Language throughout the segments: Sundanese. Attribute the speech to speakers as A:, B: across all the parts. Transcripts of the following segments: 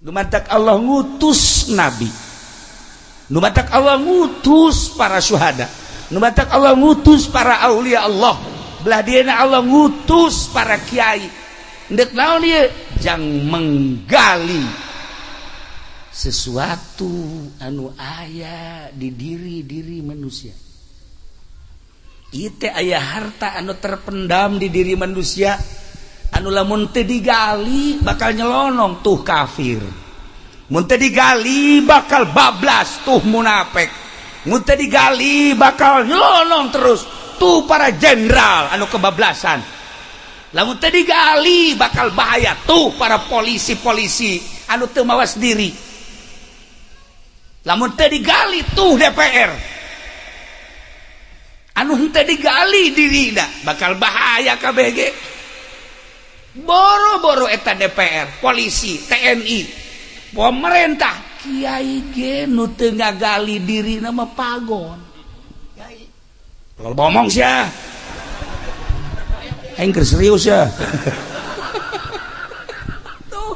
A: Dumadak Allah ngutus nabi, dumadak Allah ngutus para syuhada, dumadak Allah ngutus para aulia Allah, belah dieuna Allah ngutus para kiai. Ndek naon ieu? Jang menggali sesuatu anu aya di diri manusia. Ieu teh aya harta anu terpendam di diri manusia, anu lamun teu digali bakal nyelonong tuh kafir, mun teu digali bakal bablas tuh munafik, mun teu digali bakal nyelonong terus tuh para jenderal anu kebablasan, lamun teu digali bakal bahaya tuh para polisi-polisi anu teu mawas diri, lamun teu digali tuh DPR anu henteu digali dirina bakal bahaya kabeh ge. Boro-boro eta DPR, polisi, TNI, pemerintah, kiai ge nu teu ngagali dirina mah pagon. Kalau ngomong sia. Aing keur serius ya. Tuh.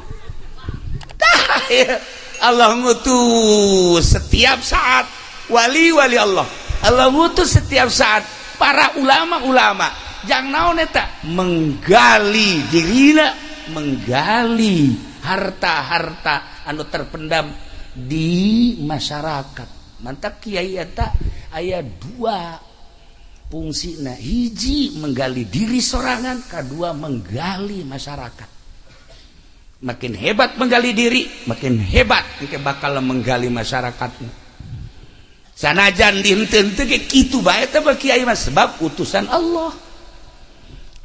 A: Allah ngutus setiap saat wali-wali Allah. Allah ngutus setiap saat para ulama-ulama. Jang naon eta? Menggali dirina, menggali harta-harta anu terpendam di masyarakat. Mantap kiai eta aya dua fungsina, hiji menggali diri sorangan, kedua menggali masyarakat. Makin hebat menggali diri, makin hebat engke bakal menggali masyarakatnya. Sanajan dihenteu-henteu ge kitu bae teh kiai mah sebab utusan Allah.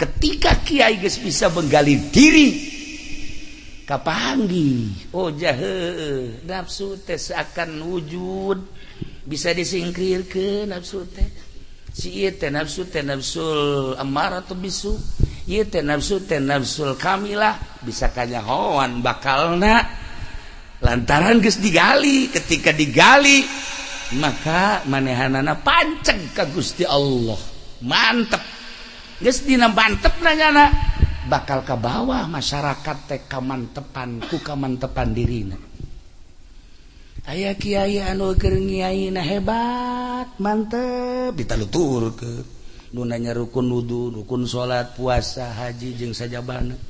A: Ketika kiai geus bisa menggali diri kapanggih, oh jahe nafsu teh seakan wujud bisa disingkirkeun nafsu teh. Si ieu teh nafsu teh nafsul ammaratu bisu, ieu teh nafsul kamilah, bisa kanyahoan bakalna lantaran geus digali. Ketika digali maka manehanana panceg ka Gusti Allah, mantep. Geus dina mantep nanyana bakal ka bawah masyarakat teh kamantepan ku kamantepan dirina. Aya kiai anu keur ngiaina hebat, mantep, ditaluturkeun. Nu nanya rukun wudu, rukun salat, puasa, haji jeung sajabana.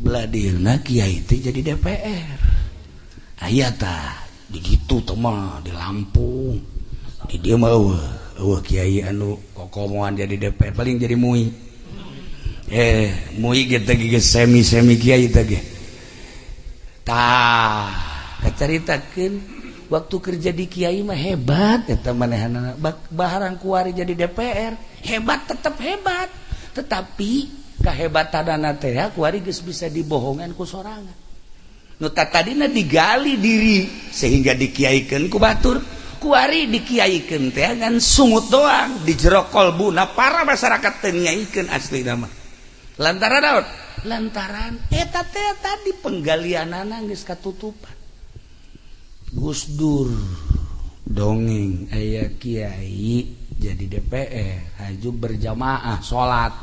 A: Belah dieuna kiai teh jadi DPR. Aya tah di kitu teh mah di Lampung. Di dieu mah eueuh kiai anu kokomoan jadi DPR paling jadi MUI. MUI ge teh ge semi kiai teh ge. Tah, kacaritakeun waktu kerja di kiai mah hebat eta manehanana. Baharang kuari jadi DPR, hebat tetap hebat. Tetapi kahebatanana teh kuari geus bisa dibohongan ku sorangan. Nu tadina digali diri sehingga dikiaikeun ku batur. Kuari dikiaikeun teh ngan sungut doang, di jero kolbuna para masyarakat teh nyaikeun asli nama. Lantaran naon? Lantaran eta teh tadi penggalianana geus katutupan. Gus Dur dongeng aya kiai jadi DPR, haju berjamaah salat.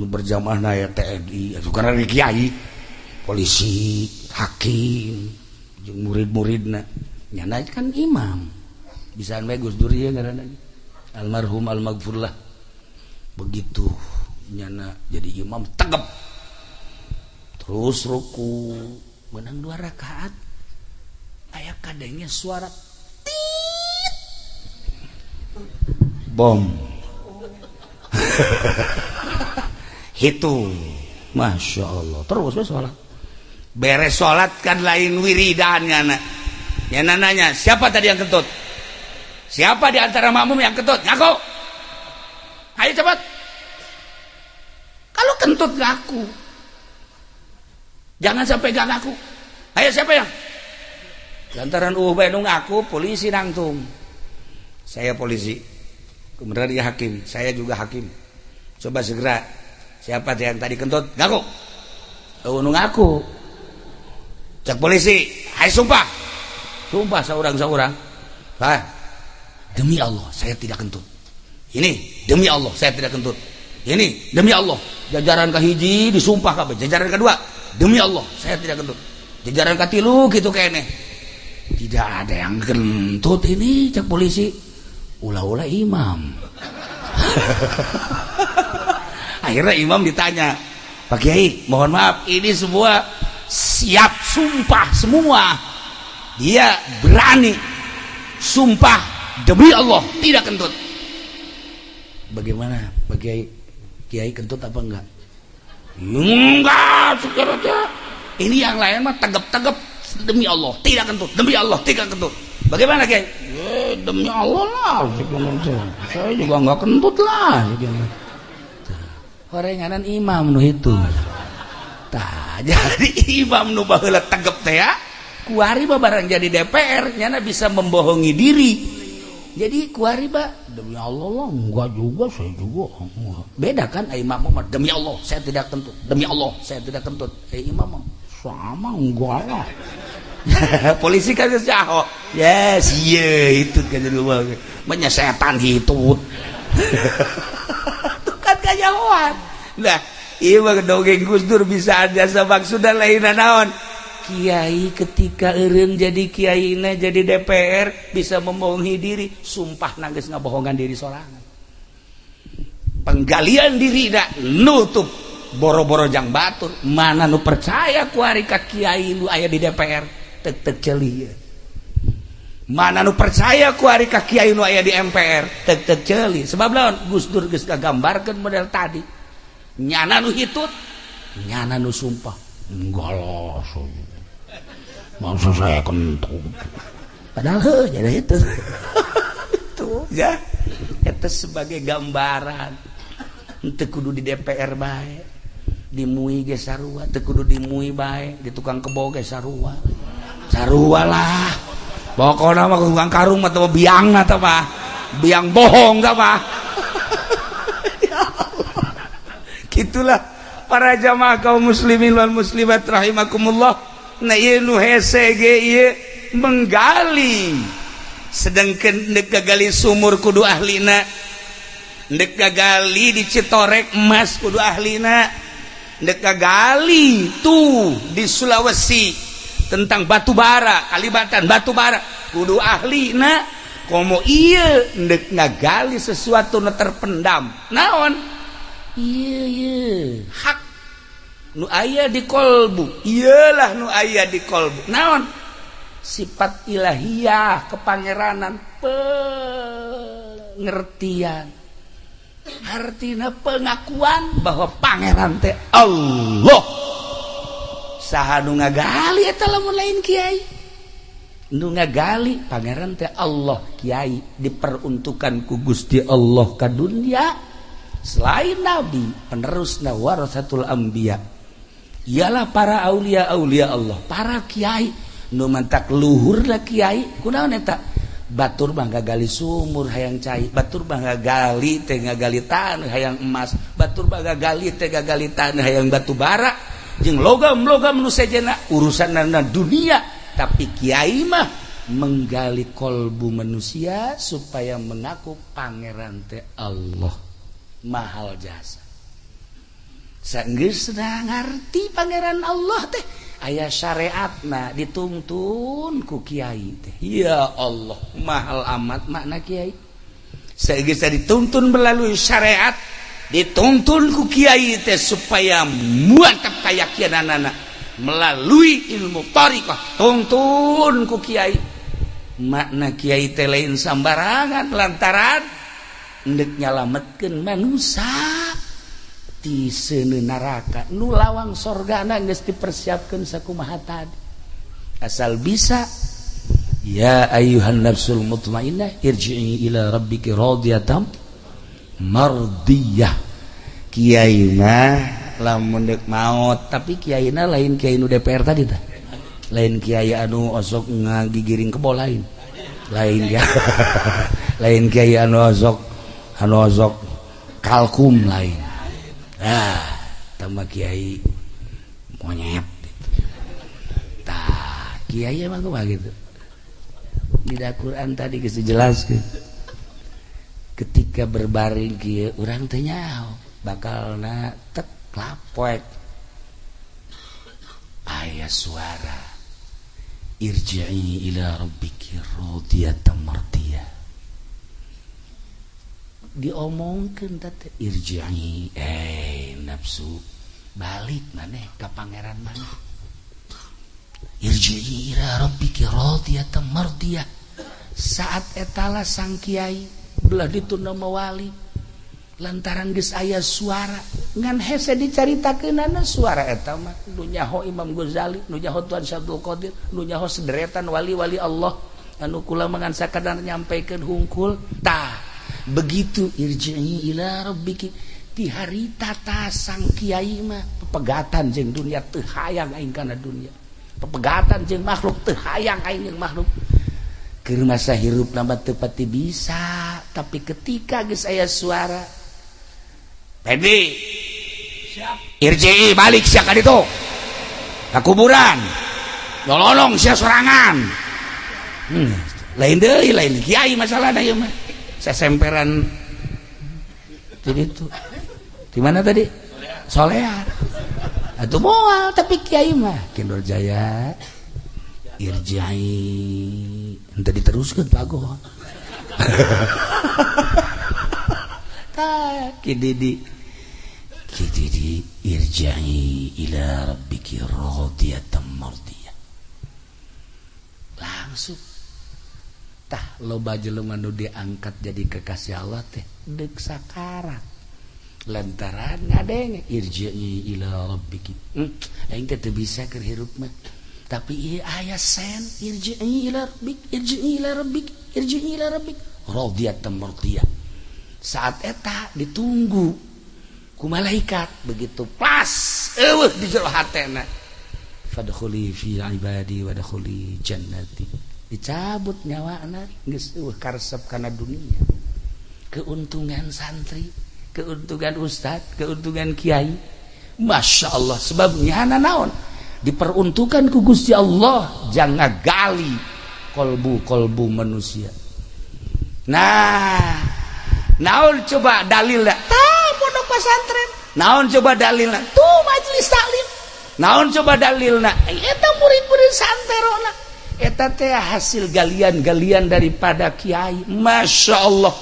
A: Nu berjamaah na aya TNI, asuh kana kiai, polisi, hakim, jeung murid-muridna. Nyana kan imam, bisaan bae Gus Dur ieu ngaranna almarhum almaghfurlah. Begitu nyana jadi imam tegep, terus ruku menang 2 rakaat, aya kadangnya suara tit bom. Itu masya Allah, terus we sholat. Beres sholat kan lain wiridan nyana. Yang nanya, siapa tadi yang kentut? Siapa di antara makmum yang kentut? Ngaku. Ayo cepat. Kalau kentut ngaku. Jangan sampai gak ngaku. Ayo siapa yang? Lantaran nu ngaku, polisi nangtung. Saya polisi. Kemudian dia hakim. Saya juga hakim. Coba segera. Siapa yang tadi kentut? Ngaku. Nu ngaku. Cek polisi. Ayo sumpah. Sumpah seorang-seorang. Demi Allah saya tidak kentut. Ini demi Allah saya tidak kentut. Ini demi Allah. Jajaran kahiji disumpah kabeh. Jajaran kedua demi Allah saya tidak kentut. jajaran katilu gitu kayaknya. Tidak ada yang kentut ini, cek polisi. Ulah-ulah imam. Akhirnya imam ditanya, Pak Kiai, mohon maaf, ini semua siap sumpah semua. Dia berani sumpah demi Allah tidak kentut. Bagaimana Pak Kiai? Kiai kentut apa enggak? Enggak, sekiranya. Ini yang lain mah tegap-tegap demi Allah tidak kentut, demi Allah tidak kentut. Bagaimana Kiai? Demi Allah lah, saya juga enggak kentut lah. Horenganan imam nu itu. Tah, jadi imam nu baheula tegep teh ya. Kuari mah barang jadi DPR nyana bisa membohongi diri. Jadi kuari mah demi Allah lah, enggak juga saya juga. Beda kan imam mah demi Allah saya tidak kentut. Demi Allah saya tidak kentut. Imam mah sama enggak lah. Polisi kan jaho. Yes, iya itu kan dulu mah setan hitut. Itu kan kajawan. Nah, ieu mah dongeng Gus Dur bisa ada maksudna lain naon. Kiai ketika eureun jadi kiaina jadi DPR bisa membohongi diri, sumpah nanggeus ngabohongan diri sorangan. Penggalian diri dak nutup boro-boro jang batur, mana nu percaya ku ari ka kiai lu aya di DPR tek ceuli. Mana nu percaya ku ari ka kiai nu aya di MPR tek ceuli. Sebab lawan Gus Dur geus ngagambarkeun model tadi. Nyana nu hitut, nyana nu sumpah. Enggak lah. Bangsa saya kentut. Padahal jadi itu. Itu ya. Itu sebagai gambaran. Teu kudu di DPR bae. Dimui ge sarua, teu kudu dimui bae, di tukang kebo ge sarua. Sarua lah. Pokona mah tukang karung mah teu biangna teh mah. Biang bohong teh mah. Ya Allah. Gitulah para jamaah kaum muslimin wal muslimat rahimakumullah. Nah ieu nu hese ge ieu menggali. Sedangkeun deuk gagali sumur kudu ahlina. Deuk gagali di Citorek emas kudu ahlina. Deuk gagali tuh di Sulawesi tentang batu bara, Kalibatan batu bara kudu ahlina. Komo ieu deuk ngagali sesuatu nu terpendam. Naon? Ieu hak nu aya di kolbu, iyalah nu aya di kolbu. Naon? Sifat ilahiyah, kepangeranan, pengertian. Artina pengakuan bahwa pangeran teh Allah. Saha nu ngagali eta lamun lain kiai? Nu ngagali pangeran teh Allah, kiai diperuntukkan ku Gusti Allah ka dunya. Selain nabi, penerusna warasatul anbiya. Ialah para aulia-aulia Allah, para kiai nu mantak luhurna kiai. Kunaon eta? Batur mah ngagali sumur hayang cai, batur mah ngagali teh ngagali taneuh hayang emas, batur mah ngagali teh ngagali taneuh hayang batu bara, jeung logam-logam nu sejenna urusanna dunia. Tapi kiai mah menggali kolbu manusia supaya mengaku pangeran teh Allah. Mahal jasa. Saenggeus ngarti pangeran Allah teh aya syariatna dituntun ku kiai teh. Ya Allah, mahal amat makna kiai. Saenggeus dituntun melalui syariat, dituntun ku kiai teh supaya muantap keyakinanana melalui ilmu thariqah, tuntun ku kiai. Makna kiai teh lain sambarangan lantaran ndek nyalametkeun manusia ti seuneu neraka nu lawang sorgana geus dipersiapkeun sakumaha tadi. Asal bisa ya ayyuhan nafsul mutmainnah irji'i ila rabbiki radiyatan mardiyah. Kiai mah lamun deuk maot, tapi kiaina lain kiai nu DPR tadi tah. Lain kiai anu osok ngagigiring kebo lain. Lain ya. Lain kiai anu osok kalkum lain. Tambah kiai monyet gitu. Tah, kiai emang kumaha gitu. Di Al-Qur'an tadi geus dijelaskeun. Ketika berbaring kieu urang teh nyaho, bakalna tek lapoek. Aya suara irji'i ila rabbiki radiyatan mardiyah. Diomongkeun teh irji'i nafsu balik maneh ka pangeran maneh. Irji'i ila rabbiki radiyatan mardiyah. Saat etala sang kiai belah ditunda mawali lantaran geus aya suara ngan hese dicaritakeunana suara eta mah nu nyaho Imam Ghazali, nu nyaho Tuan Syabdul Qadir, nu nyaho sederetan wali-wali Allah anu kula mangan sakadar nyampaikeun hungkul. Tah begitu irji'i ila rabbiki ti harita ta sang kiai mah pepegatan jeung dunia teu hayang aing kana dunia. Pepegatan jeung makhluk teu hayang aing jeung makhluk. Keur masa hirup nama teu pati bisa, tapi ketika geus aya suara Pedi irji'i balik sia ka ditu ka kuburan nolong sia sorangan. Lain deui lain kiai masalahna ieu mah sesemperan jadi itu di mana tadi Solear atuh moal tapi kiai mah Kendor Jaya irji'i ente diteruskeun Pak Go. Kididi irji'i ila rabbiki radiyatan mardiyah. Langsung tah loba jelema nu diangkat jadi kekasih Allah teh deuk sakarat lantaran ngadenge irji'i ila rabbiki. Aing teh teu bisa keur hirup mah tapi ieu aya sen irji'i ila rabbik irji'i ila rabbik irji'i ila rabbik radiyatan mardiyah. Saat eta ditunggu ku malaikat begitu pas eueuh di jero hatena fadkhuli fi ibadi wadkhuli jannati dicabut nyawana geus eueuh karesep kana dunia. Keuntungan santri, keuntungan ustad, keuntungan kiai, masya Allah. Sebab nyana naon diperuntukkan ku Gusti Allah jangan gali kolbu manusia. Nah, naon coba dalilna? Tah pondok pesantren. Naon coba dalilna? Tuh majelis taklim. Naon coba dalilna? Eta murid-murid santerona. Eta teh hasil galian-galian daripada kiai. Masya Allah.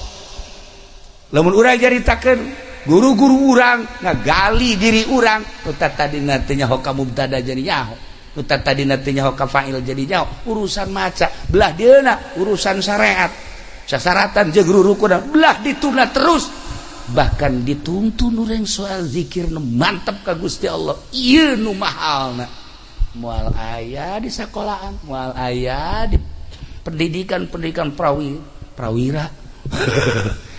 A: Lamun urang jaritakeun guru-guru urang ngagali diri urang, nu tadina teh nyaho ka mubtada jadi nyaho, nu tadina teh nyaho ka fa'il jadi nyaho. Urusan maca belah dieuna urusan syariat. Sasaratan jeung rurukuna belah dituna terus. Bahkan dituntun urang soal zikir nu mantep ka Gusti Allah. Ieu nu mahalna. Moal aya di sekolahan, moal aya di pendidikan prawira.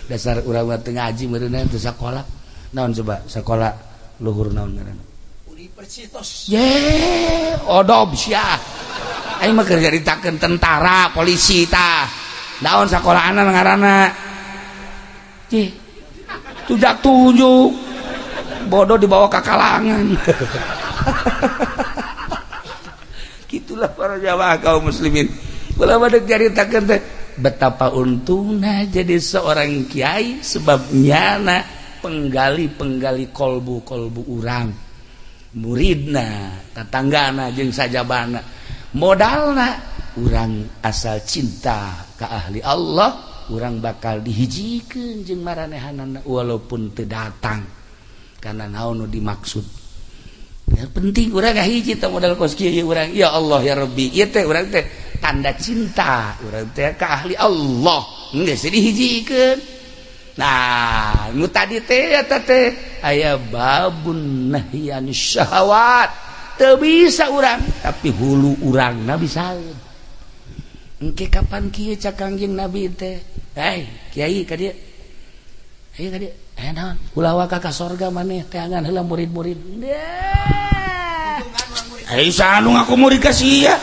A: Dasar urang mah teu ngaji meureunna teu sakola. Naon coba sakola luhur naon ngaranna? Universitas. Ye, odob sia. Aing mah keur caritakeun tentara, polisi tah. Naon sakolahana ngaranna? Cih. Tujak tunjuk. Bodoh dibawa ka kalangan. Gitulah para jamaah kaum muslimin. Kula mah deuk caritakeun teh betapa untungnya jadi seorang kiai sebab nyana penggali kolbu urang muridna tatanggana jeung sajabana modalna urang asal cinta ka ahli Allah urang bakal dihijikeun jeung maranehanana walaupun teu datang karena naon nu dimaksud. Ya penting urang ngahiji teh modal kos kieu urang ya Allah ya Rabbi ieu teh urang teh tanda cinta urang teh ka ahli Allah geus dihijikeun. Nah nu tadi teh eta teh aya babun nahyan syahwat teu bisa urang tapi hulu urangna bisaeun. Engke kapan kieu cak Kangjeng Nabi teh kiai ka dieu ayo ka dieu naon ulah wae ka sorga maneh teangan heula murid-murid sanu ngaku murid ka sia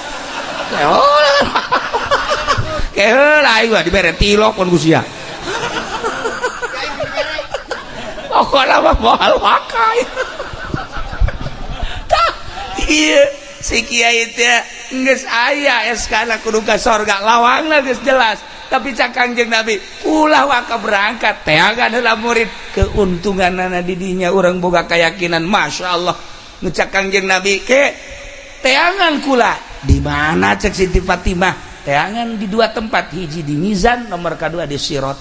A: keheula aing mah dibere tilok pun ku sia pokona mah moal wakai tah ieu si kiai teh geus aya eskana kudu ka sorga lawangna geus jelas tapi cak Kangjeng Nabi ulah waka berangkat teangan heula murid keuntunganna di dinya urang boga kayakinan masyaallah nu cak Kangjeng Nabi ke teangan kula di mana cek Siti Fatimah teangan di dua tempat, hiji di mizan, nomor kedua di sirat.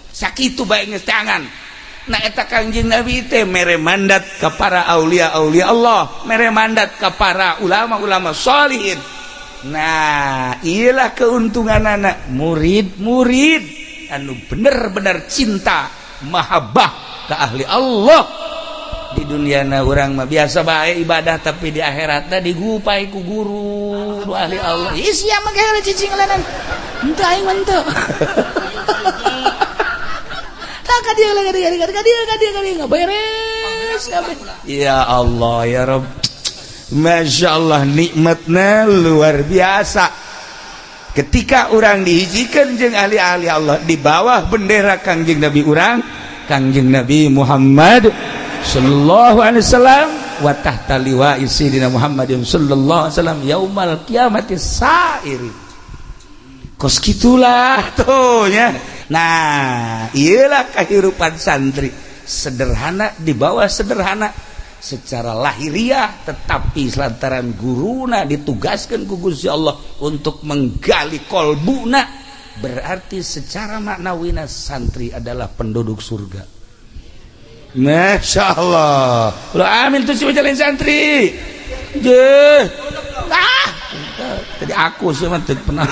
A: Sakitu bae geus teangan. Nah eta Kangjeng Nabi teh mere mandat ka para aulia-aulia Allah, mere mandat ka para ulama-ulama sholihin. Nah, iyalah keuntungan anak murid-murid anu bener-bener cinta mahabbah ka ahli Allah. Di duniana urang mah biasa bae ibadah, tapi di akhiratna digupai ku guru nu ahli Allah. Ih sia mah geus cicing lenan. Henteu aing mah henteu. Tak kadieu nggak beres. Ya Allah ya Rabb. Masya Allah, nikmatnya luar biasa. Ketika orang dihijikan jeung ahli-ahli Allah di bawah bendera Kangjeng Nabi urang, Kangjeng Nabi Muhammad sallallahu alaihi wasallam, wa tahta liwa'i sayyidina Muhammadin sallallahu alaihi wasallam yaumal qiyamati sa'iri. Kos kitulah tuh ya. Nah, iyalah kehidupan santri, sederhana di bawah sederhana secara lahiriah, tetapi lantaran guruna ditugaskan ku Gusti Allah untuk menggali kolbuna, berarti secara maknawina santri adalah penduduk surga. Masya Allah. Lo amin tuh si jalan santri. Tadi aku sih mah pernah.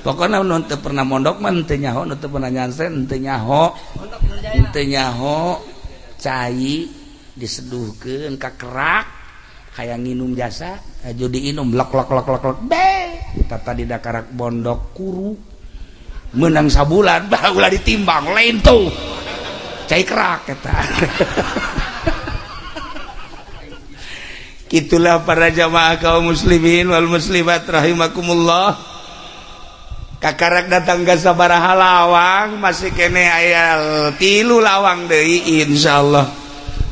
A: Pokoknya nu teu pernah mondok mah teu nyaho, nu teu pernah nyansen teu nyaho. Teu nyaho cai diseduhkeun ka kerak kayak nginum jasa, aju diinum lok be. Tata di dakarak bondok kuru. Menang sabulan baheula ditimbang lain tuh. Cai kerak eta. Itulah para jamaah kaum muslimin wal muslimat rahimakumullah. Kakarak datang ke sabaraha lawang, masih kene aya 3 lawang deui insyaallah.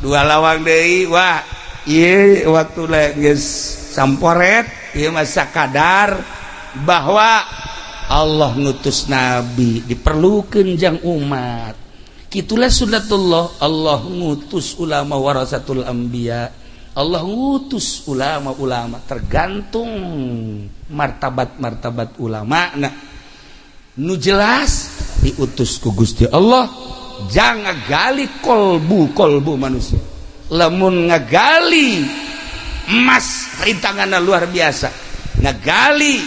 A: 2 lawang deui. Wah, ieu waktu geus samporet, ieu mah sakadar bahwa Allah ngutus nabi diperlukeun jang umat. Kitulah sunnatullah, Allah ngutus ulama warasatul anbiya. Allah ngutus ulama-ulama, tergantung martabat-martabat ulama. Nah, nu jelas diutus ku Gusti Allah jangan gali kolbu manusia. Lamun ngagali emas rintanganna luar biasa, ngagali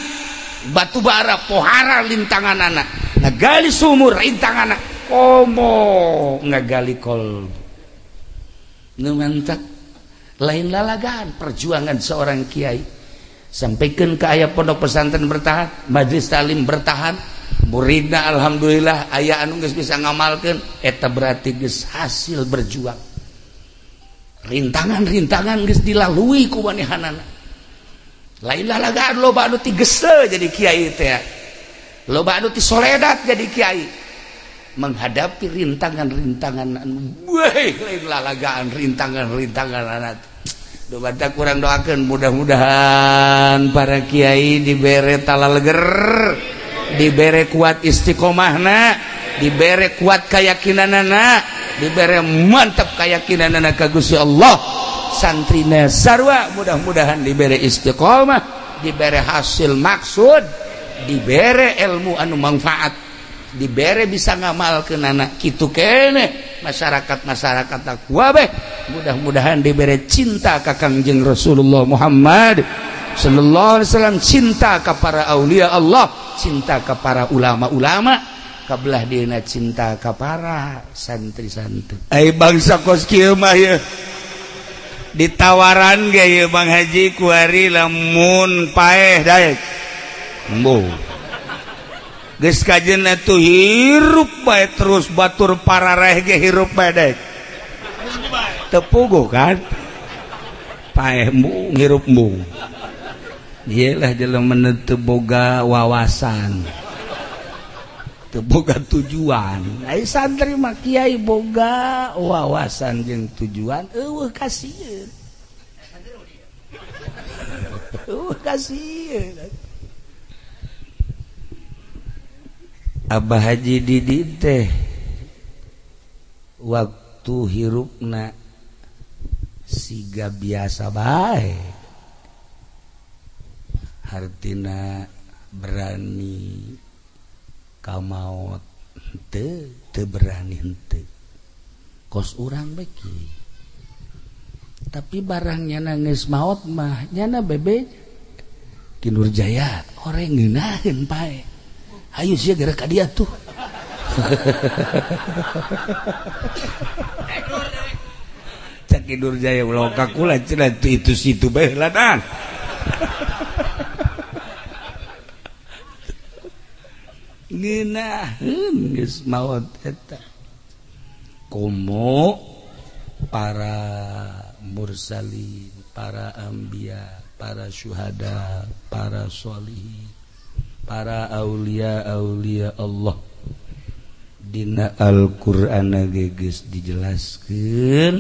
A: batu bara pohara rintanganna, ngagali sumur rintanganna, komo ngagali kolbu. Nu mantak lain lalagaan perjuangan seorang kiai. Sampaikan ke aya pondok pesantren bertahan, majelis talim bertahan, muridna alhamdulillah aya anu geus bisa ngamalkeun, eta berarti geus hasil berjuang. Rintangan-rintangan geus dilalui ku manehanana. Lain lalagaan loba anu ti geuse jadi kiai teh. Loba anu ti soledat jadi kiai. Menghadapi rintangan-rintangan anu lain lalagaan rintangan-rintangan anak. Doa kurang doakan mudah-mudahan para kiai dibere talaleger, dibere kuat istiqomahna, dibere kuat keyakinanana, dibere mantap keyakinanana ka Gusti Allah. Santrina sarua mudah-mudahan dibere istiqomah, dibere hasil maksud, dibere ilmu anu manfaat, dibere bisa ngamalkeun anak kitu kene masyarakat takwa beh. Mudah-mudahan dibere cinta ka Kangjeng Rasulullah Muhammad sallallahu alaihi wasallam, cinta ka para aulia Allah, cinta ka para ulama-ulama, kabelah dieuna cinta ka para santri-santri. Ai bangsa kos kieu mah ye ditawaran ge ye Bang Haji kuari lamun paeh daek. Embuh. Geus kajenna tuh hirup bae terus batur parareh ge hirup bae daek. Teu puguh kan? Paeh embung hirup embung. Iyalah jelema teu boga wawasan. Teu boga tujuan. Ai santri mah kiai boga wawasan jeung tujuan, eueuh kasieun. Eueuh kasieun. Abah Haji Didi teh waktu hirupna siga biasa bae, hartina berani ka maot teu berani henteu kos urang beki tapi barangnya nangis maot mah nyana bebe Kinur Jaya orang ngeunaheun pae ayo sia gara ka dia tuh cak Kinur Jaya ulah kakula cenah itu situ bae ladang ngeunaheun geus maot eta komo para mursalin para anbiya para syuhada para sholihin para aulia Allah dina Al-Qur'an geus dijelaskeun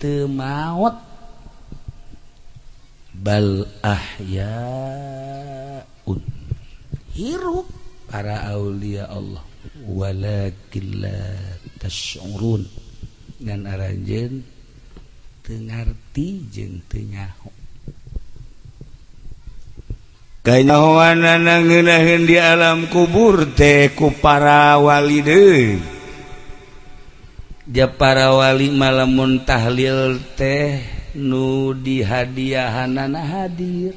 A: teu maot bal ahyaun hirup para aulia Allah walakin la tash'urun ngan aranjeun teu ngarti jeung teu nyaho kanyahoanana ngeunaheun di alam kubur teh ku para wali deui ja para wali malamun tahlil teh nu dihadiahanana hadir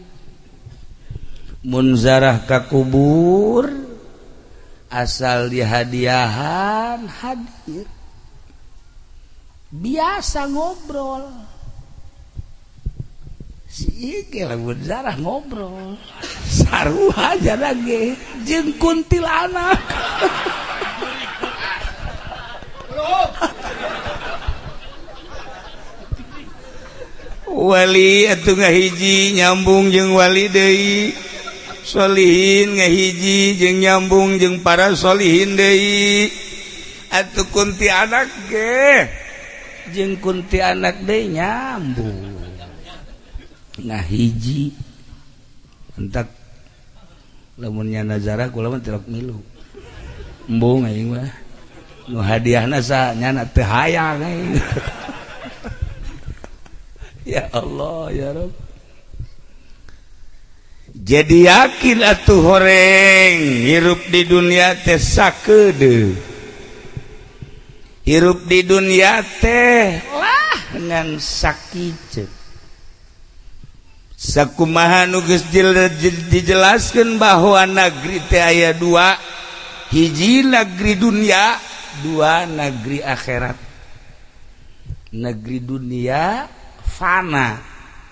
A: mun zarah ka kubur asal dihadiahan hadir biasa ngobrol si iki lamun zarah ngobrol sarua aja lagi jeung kuntilanak wali atuh ngahiji nyambung jeung wali deui sholihin ngahiji jeung nyambung jeung para sholihin deui atuh kunti anak ge jeung kunti anak deui nyambung ngahiji entak lamun nya nazarah kula mah tilok milu embung aing mah nu hadiahna sa nyana teu hayang aing ya Allah ya Rabb jadi yakin atuh horeng hirup di dunia teh sakeudeuh hirup di dunia teh lah ngan sakiceuk sakumaha nu geus dijelaskeun bahwa negeri teh aya dua hiji negeri dunia dua negeri akhirat negeri dunia fana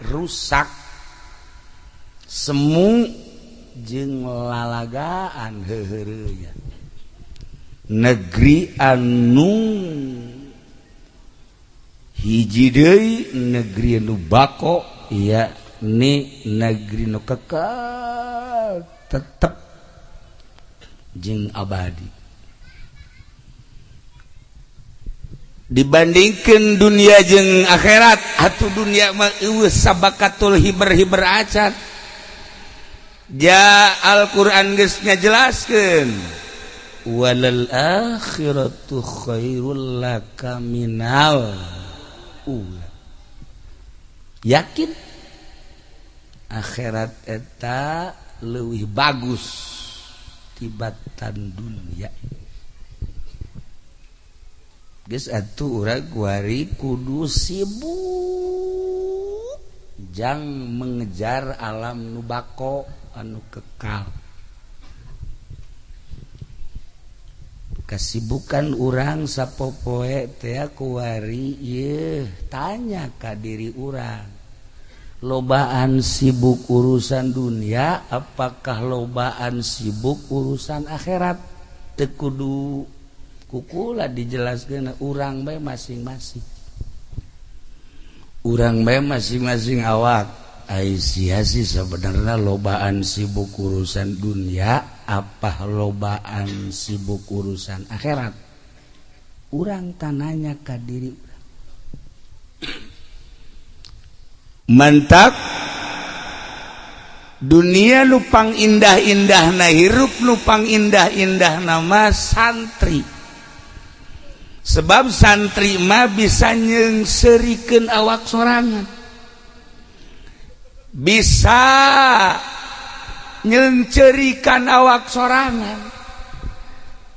A: rusak semu jeung lalagaan heureureunya negeri anu hiji deui negeri anu bako ya ni negeri nu kekal tetep jeung abadi dibandingkeun dunia jeung akhirat atuh dunia mah eueuh sabakatul hiber-hiber acan ja Al-Qur'an geus ngajelaskeun walal akhiratu khairul laka minal ula yakin akhirat eta leuwih bagus tibatan dunia geus atuh urang kuari kudu sibuk jang mengejar alam nu bako anu kekal kasibukan urang sapopoe teh kuari ieu tanya ka diri urang lobaan sibuk urusan dunia apakah lobaan sibuk urusan akhirat teu kudu kukula dijelaskeun urang bae masing-masing urang bae masing-masing awak ai sia sih sebenarnya lobaan sibuk urusan dunia apa lobaan sibuk urusan akhirat urang tananya ka diri urang mantap dunia lupang indah-indah na hirup lupang indah-indah nama santri sebab santri mah bisa nyeungseurikeun awak sorangan bisa nyencerikan awak sorangan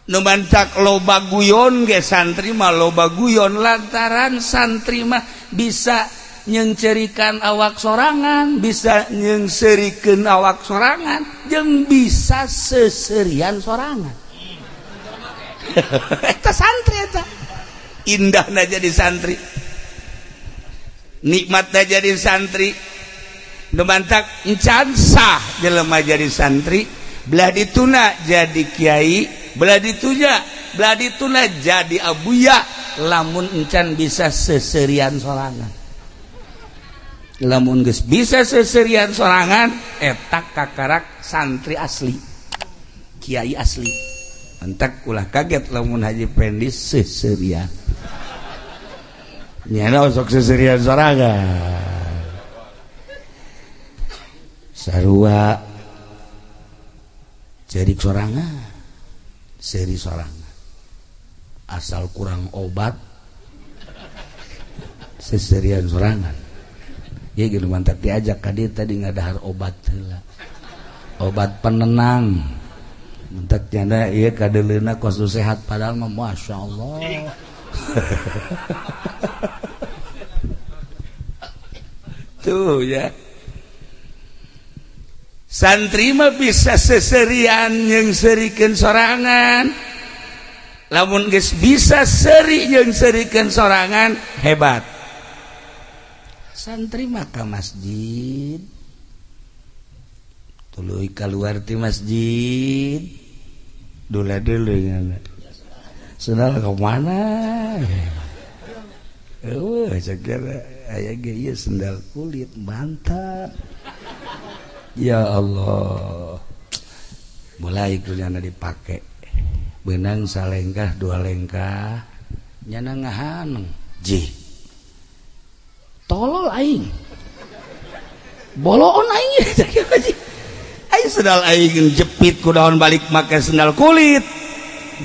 A: nu mantak loba guyon ge santri mah loba guyon lantaran santri mah bisa nyencerikan awak sorangan, bisa nyengsirikeun awak sorangan, jeung bisa seserian sorangan. Eta santri eta. Indahna jadi santri. Nikmatna jadi santri. Nu mantak encan sah jelema jadi santri, belah dituna jadi kiai, belah dituna jadi abuya lamun encan bisa seserian sorangan. Lamun geus bisa seserian sorangan eta kakarak santri asli, kiai asli. Entek ulah kaget lamun Haji Pendi seserian. Nyana sok seserian sorangan. Sarua jadi sorangan, seri sorangan. Asal kurang obat seserian sorangan. Ya gitu mantap diajak ka dieu tadi ngadahar obat heula. Obat penenang. Mantap cenah ieu kadeleuna kos sehat padahal mah masyaallah. Tuh ya. Santri mah bisa seserian nyengsirikeun sorangan. Lamun geus bisa seri nyengsirikeun sorangan hebat. Santri mah ka masjid, tuluy keluar ti masjid, dula-dula ngana. Sendal ke mana? Sakira aya ge ieu sendal kulit mantap. Ya Allah. Mulai kuliahna dipake. Beunang salengkah dua lengkah, nyana ngahaneng. Jih. Tolol aing. Boloon aing. Aing sendal aing jepit ku daun balik make sendal kulit.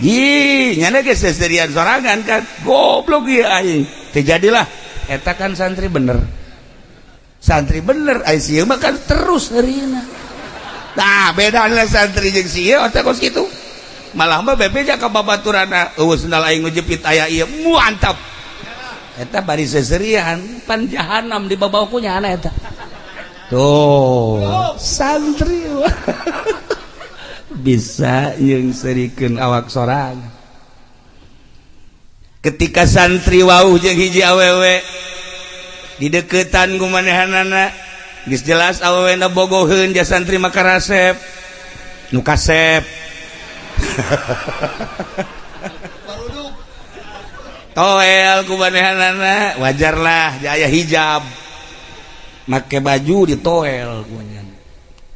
A: Ji, nyana ge seserian sorangan kan. Goblok ieu aing. Teu jadilah eta kan santri bener. Santri bener ai sieu mah kan terus harina. Nah, bedana santri jeung sieu eta kos kitu. Malah mah bebeja ka babaturana, eueuh sendal aing ngejepit aya ieu mantap. Eta bari seserian pan jahanam di babauku nyana eta. Tuh, santri bisa nyeungsirikeun awak sorangan. Ketika santri wauh jeung hiji awewe di deketan kumanehanana geus jelas awewena bogoheun ja santri maka rasep nu kasep toel kumanehanana wajarlah aya hijab make baju di toel kumanehan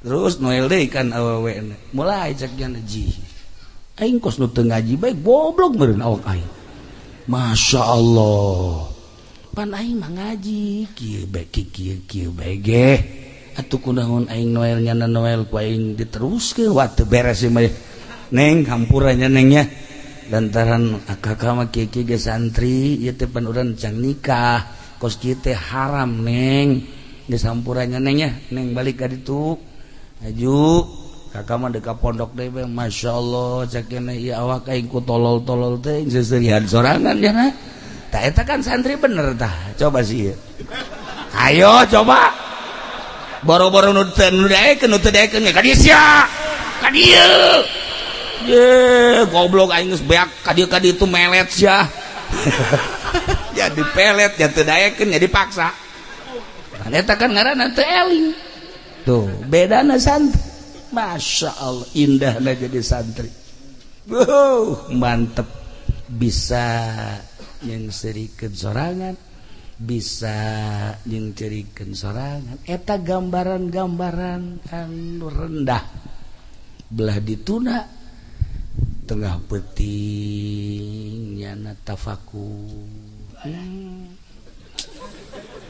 A: terus noel deui kan awewena mulai cek jana ji aing kos nu teu ngaji bae goblok meureun awak aing masyaallah pan aing mah ngaji kieu bae ge atuh kunaon aing noel nyana noel ku aing diteruskeun wa teu beres mah neng hampurannya nengnya lantaran kakak mah kieu ge santri ieu teh pan urang can nikah kos kieu teh haram neng geus hampurannya nengnya neng balik ka ditu aju kakak mah deuk ka pondok deui bae masyaallah cakena ieu awak aing ku tolol-tolol teh seserian sorangan cenah. Tah eta kan santri bener tah. Coba sih. Ayo coba. Boro-boro nu daekeun ka dieu sia. Ka dieu. Ye, goblok aing geus beak ka dieu tu melet sia. Ya dipelet, ya teu daekeun, ya dipaksa. Kan eta kan ngaranna teu eling. Tuh, bedana santri. Masyaallah indahna jadi santri. Mantep bisa nyengsirikeun sorangan bisa nyengsirikeun sorangan eta gambaran-gambaran anu rendah belah dituna tengah peuting nyana tafakur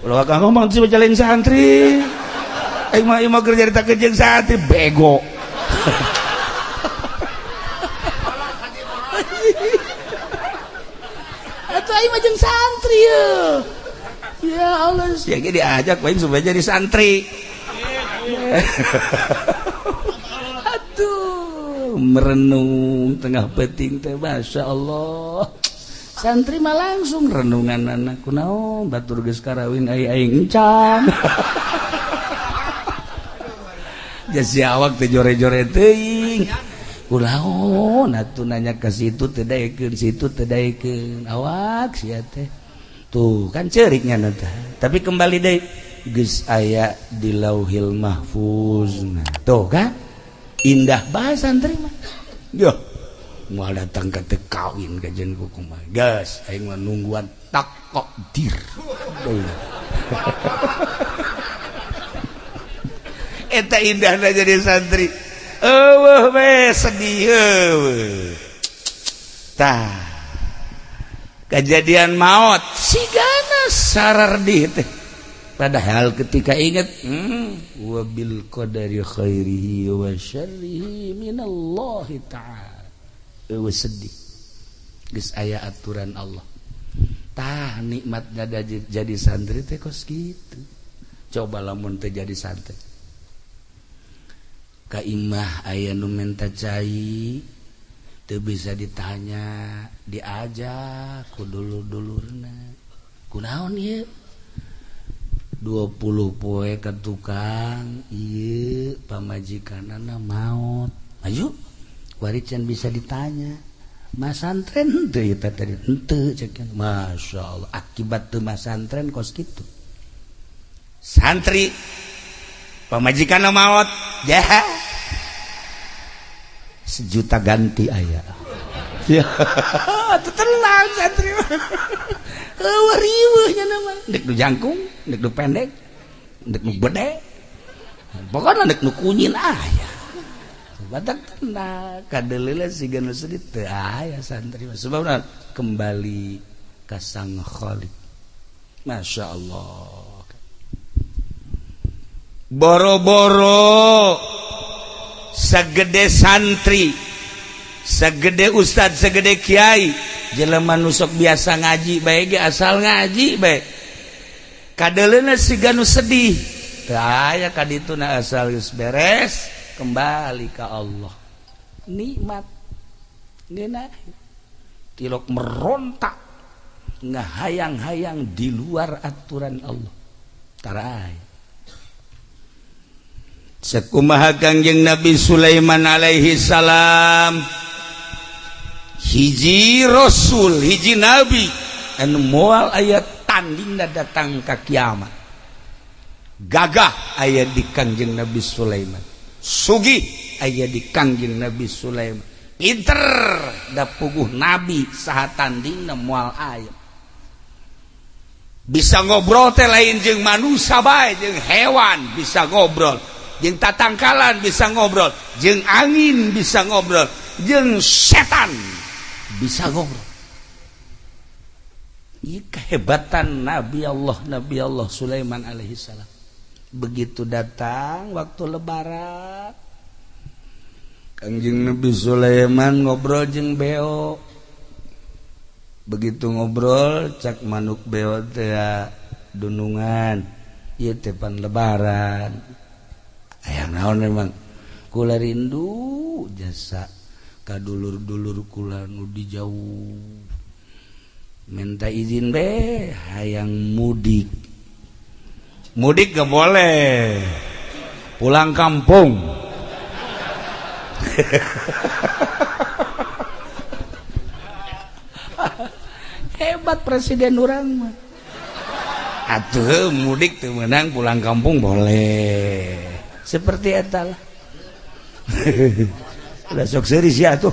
A: ulah ka ngomong sih bacaling santri aing mah kerja ditakeun jeung santri bego aing mah jeung santri ya Allah ya ge diajak wae supaya jadi santri merenung tengah peting teh Masya Allah santri mah langsung renungan anak kunaon batur geus karawin aing encang jasi awak teh jore-jore teuing kunaon atuh nanya ka situ teu daekeun situ teu daekeun awak sia teh tuh kan ceuriknya nanti tapi kembali deui geus aya di Lauhil Mahfuz nah tuh kan indah bahasa santri mah yo mau datang ke teu kawin ka jeung kumaha gas aing mah nungguan takdir eta indahna jadi santri eueuh we sedih eueuh tah kejadian maut sigana sarardih teh padahal ketika ingat wabil qadari khairihi wa syarrihi minallahi ta'ala sedih geus aya aturan Allah tah nikmatna jadi santri teh kos kitu coba lamun teh jadi santri ka imah aya nu menta cai teu bisa ditanya diajak ku dulur-dulurna kunaon ieu 20 poe ke tukang ieu pamajikanana maot ayo kuari can bisa ditanya mas santren teu eta tadi henteu cek Masya Allah akibat teu mas santren kos kitu santri pamajikanna maot jah 1 juta ganti aya ya tenang santri riweuhnya nama dek nu jangkung dek nu pendek dek nu bede pokoknya dek nu kunyin aya batak tenang kadeleula siga nu sedih teu aya santri sebabna kembali ka Sang Khaliq Masya Allah boro-boro sagede santri sagede ustad sagede kiai jelema nu sok biasa ngaji bae ge asal ngaji bae kadeleuna siga nu sedih teu aya kadituna asal geus beres kembali ka Allah nikmat ngeuna tilok merontak ngahayang-hayang di luar aturan Allah tara aya sakumaha Kangjeng Nabi Sulaiman alaihi salam hiji rasul hiji nabi anu moal aya tandingna datang ka kiamat gagah aya di Kangjeng Nabi Sulaiman sugih aya di Kangjeng Nabi Sulaiman pinter da puguh nabi saha tandingna moal aya bisa ngobrol teh lain jeung manusia bae jeung hewan bisa ngobrol jeung tatangkalan bisa ngobrol jeung angin bisa ngobrol jeung setan bisa ngobrol. Ini kehebatan Nabi Allah Sulaiman alaihi salam. Begitu datang waktu lebaran Kangjeng Nabi Sulaiman ngobrol jeung beo. Begitu ngobrol cak manuk beo teh dunungan ieu teh pan lebaran. Aya naon memang kula rindu jasa kadulur-dulur kula nu di jauh minta izin be hayang mudik gak boleh pulang kampung hebat presiden urang mah atuh mudik teu meunang pulang kampung boleh seperti eta lah udah sok serius ya tuh.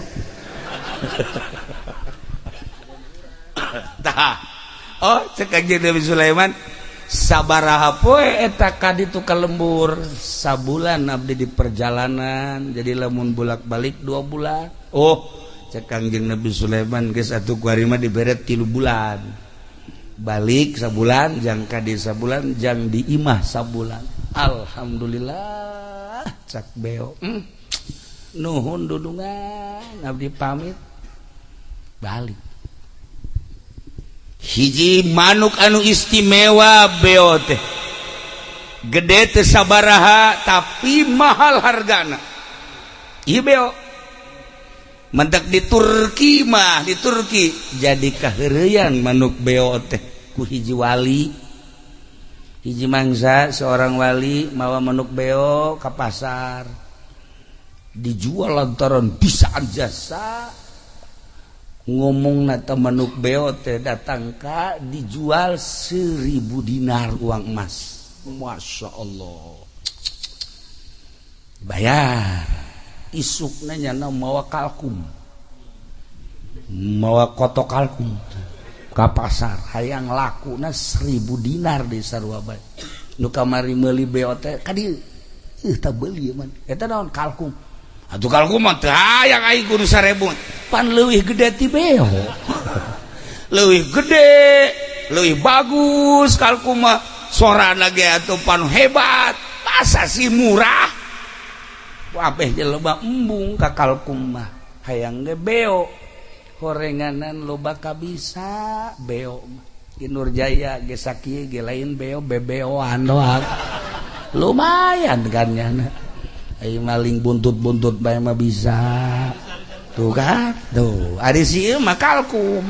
A: Tah. Oh, cek Kangjeng Nabi Sulaiman sabaraha poe eta kaditu ka lembur sabulan abdi di perjalanan jadi lamun bolak-balik 2 bulan. Oh, cek Kangjeng Nabi Sulaiman geus atuh kuari mah dibere 3 bulan. Balik sabulan jang kadi sabulan jang di imah sabulan. Alhamdulillah cak beo. Nuhun dudungan abdi pamit balik hiji manuk anu istimewa beo teh gede teh sabaraha tapi mahal hargana ieu beo mendak di Turki mah di Turki jadi kaheureuyang manuk beo teh ku hiji wali hiji mangsa seorang wali mawa manuk beo ka pasar dijual lantaran bisaan jasa ngomong nata manuk beo teh datang ka dijual 1.000 dinar uang emas. Masya Allah bayar isukna nyana mawa kalkum mawa kotok kalkum ka pasar hayang lakuna 1.000 dinar di sarua bae nu kamari meuli beo teh kadi teu beuli man eta naon kalkum atuh kalkum mah teu hayang aing kudu 1.000 pan leuwih gede ti beo leuwih gede leuwih bagus kalkum mah sorana ge atuh pan hebat masa sih murah wabeh loba embung ka kalkum mah hayang ge beo horenganan loba kabisa beo di Nurjaya ge sakieu ge lain beo bebeoan doang lumayan kan nyana ai maling buntut-buntut bae mah bisa tuh kan tuh ari sieu mah kalkum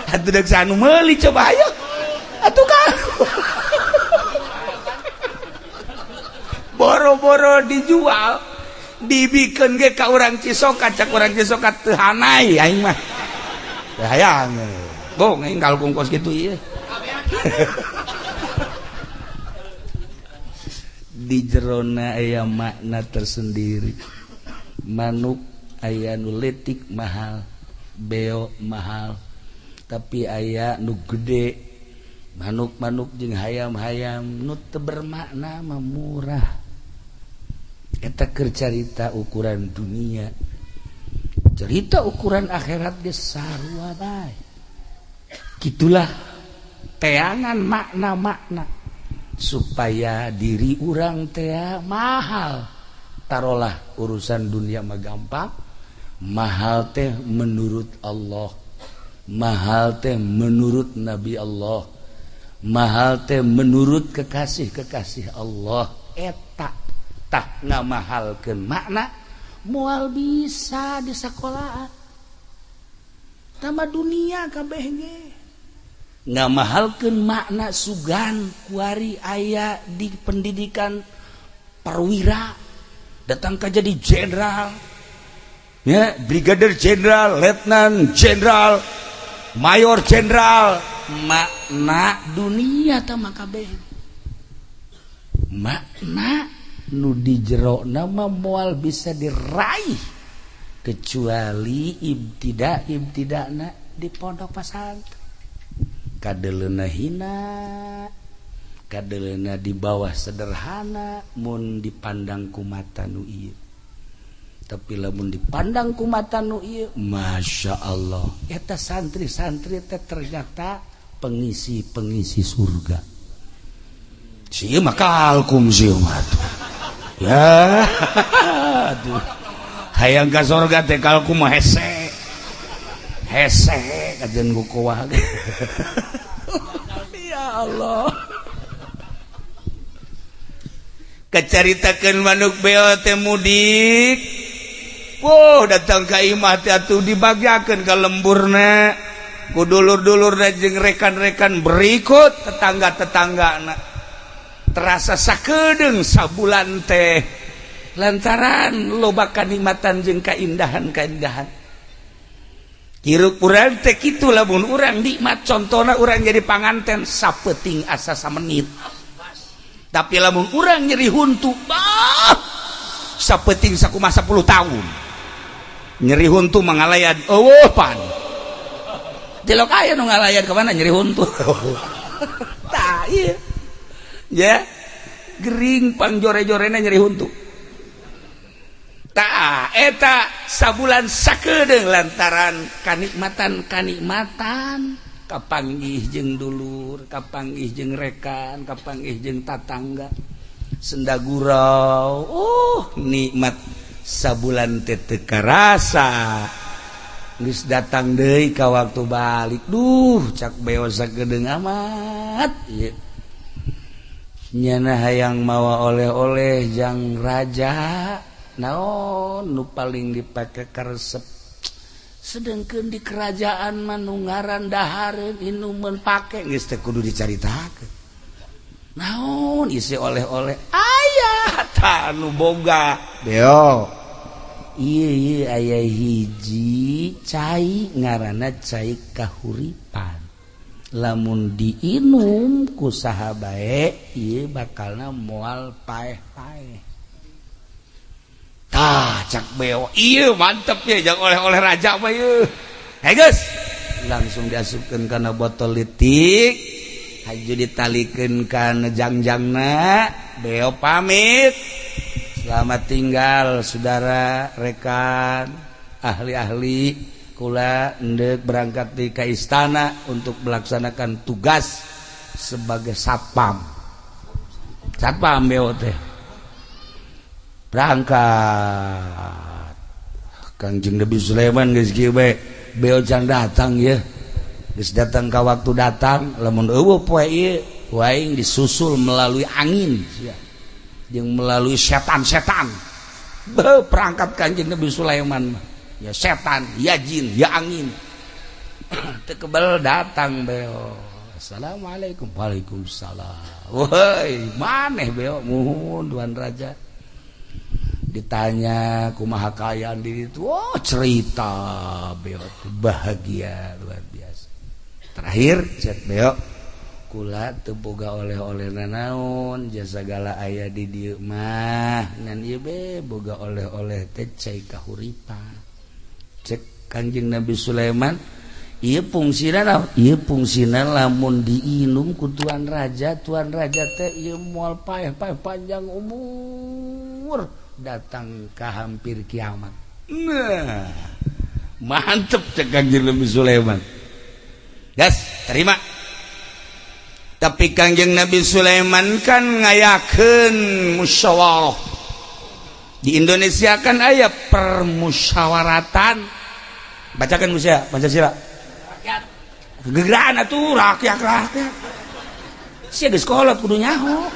A: atuh deuk sanu meuli coba ayo atuh kalkum boro-boro dijual dibikin ge ka urang Cisokat cak urang Cisokat teu hanai aing mah teu hayang bong aing kalkung kos kitu ieu di jerona aya makna tersendiri manuk aya nu leutik mahal beo mahal tapi aya nu gede manuk-manuk jeung hayam-hayam nu teu bermakna mah murah eta keur carita ukuran dunia cerita ukuran akhirat ge sarua bae gitulah teangan makna-makna supaya diri urang teh mahal tarolah urusan dunia mah gampang mahal teh menurut Allah mahal teh menurut Nabi Allah mahal teh menurut kekasih-kekasih Allah eta tah ngamahalkeun makna moal bisa di sakolaan tama dunia kabeh ge ngamahalkeun makna sugan kuari aya di pendidikan perwira datang ka jadi jenderal ya brigadir jenderal letnan jenderal mayor jenderal makna dunia tama kabeh makna nu di jero nama moal bisa diraih kecuali ibtidakna di pondok pesantren kadeleuna hina kadeleuna di bawah sederhana mun dipandang ku mata nu ieu tapi lamun dipandang ku mata nu ieu Masya Allah eta santri-santri teh ternyata pengisi surga sieun mah kalkum sieun mah ya aduh hayang ka surga teh kalkum mah hese kajen gukuwah ya Allah kecaritakeun manuk beo teh mudik datang ka imah teh atuh dibagiakeun ka lemburna ku dulur-dulurna jeung rekan-rekan berikut tetangga-tetanggana terasa sakedeung sabulan teh lantaran loba kanikmatan jeung kaindahan kiruk urang teh kitu lamun urang nikmat contona urang jadi panganten sapeuting asa samenit tapi lamun urang nyeri huntu sapeuting sakumaha 10 tahun nyeri huntu mangalayan eueuh pan jelok aya nu ngalayan ka mana nyeri huntu tah ieu ya gering pangjore-jorena nyeri huntu tak eta sabulan sakedeung lantaran kanikmatan kapanggih jeung dulur kapanggih jeung rekan kapanggih jeung tatangga senda gurau nikmat sabulan teh teu karasa geus datang deui ka waktu balik cak beo sakedeung amat ieu nyana hayang mawa oleh-oleh jang raja naon nu paling dipake karesep sedengkeun di kerajaan mah nu ngaran dahareun inuman pake geus teh kudu dicaritakeun naon isi oleh-oleh aya tah nu boga beo ieu aya hiji cai ngaranna cai kahuripan lamun diinum ku saha bae ieu bakalna moal paeh-paeh tah cak beo ieu mantep ya jang oleh-oleh raja mah ieu hei geus langsung diasupkeun kana botol litik haju ditalikeun kana jangjangna beo pamit selamat tinggal saudara rekan ahli-ahli kula endek berangkat di ka istana untuk melaksanakan tugas sebagai satpam beo teh berangkat Kangjeng Nabi Sulaiman geus kieu bae beo can datang ya geus datang ka waktu datang lamun eueuh poe ieu waing disusul melalui angin jeung melalui setan-setan berangkat Kangjeng Nabi Sulaiman ya setan, ya jin, ya angin tekebal datang beo assalamualaikum waalaikumsalam woi maneh beo muhun tuan raja ditanya kumaha kaayaan di itu oh cerita beo bahagia luar biasa terakhir cek beo kula teu boga oleh-oleh nanaon jasa segala aya di dieu mah ngan ieu be boga oleh-oleh teh cai kahuripan cek Kangjeng Nabi Sulaiman ieu fungsina naon ieu fungsina lamun diinum ku tuan raja teh ieu moal paeh-paeh panjang umur datang ka hampir kiamat nah mantep cek Kangjeng Nabi Sulaiman gas terima tapi Kangjeng Nabi Sulaiman kan ngayakeun musyawarah di Indonesia kan aya permusyawaratan bacakan musya Pancasila rakyat gegeraan atuh rakyat sia geus kolot kudu nyaho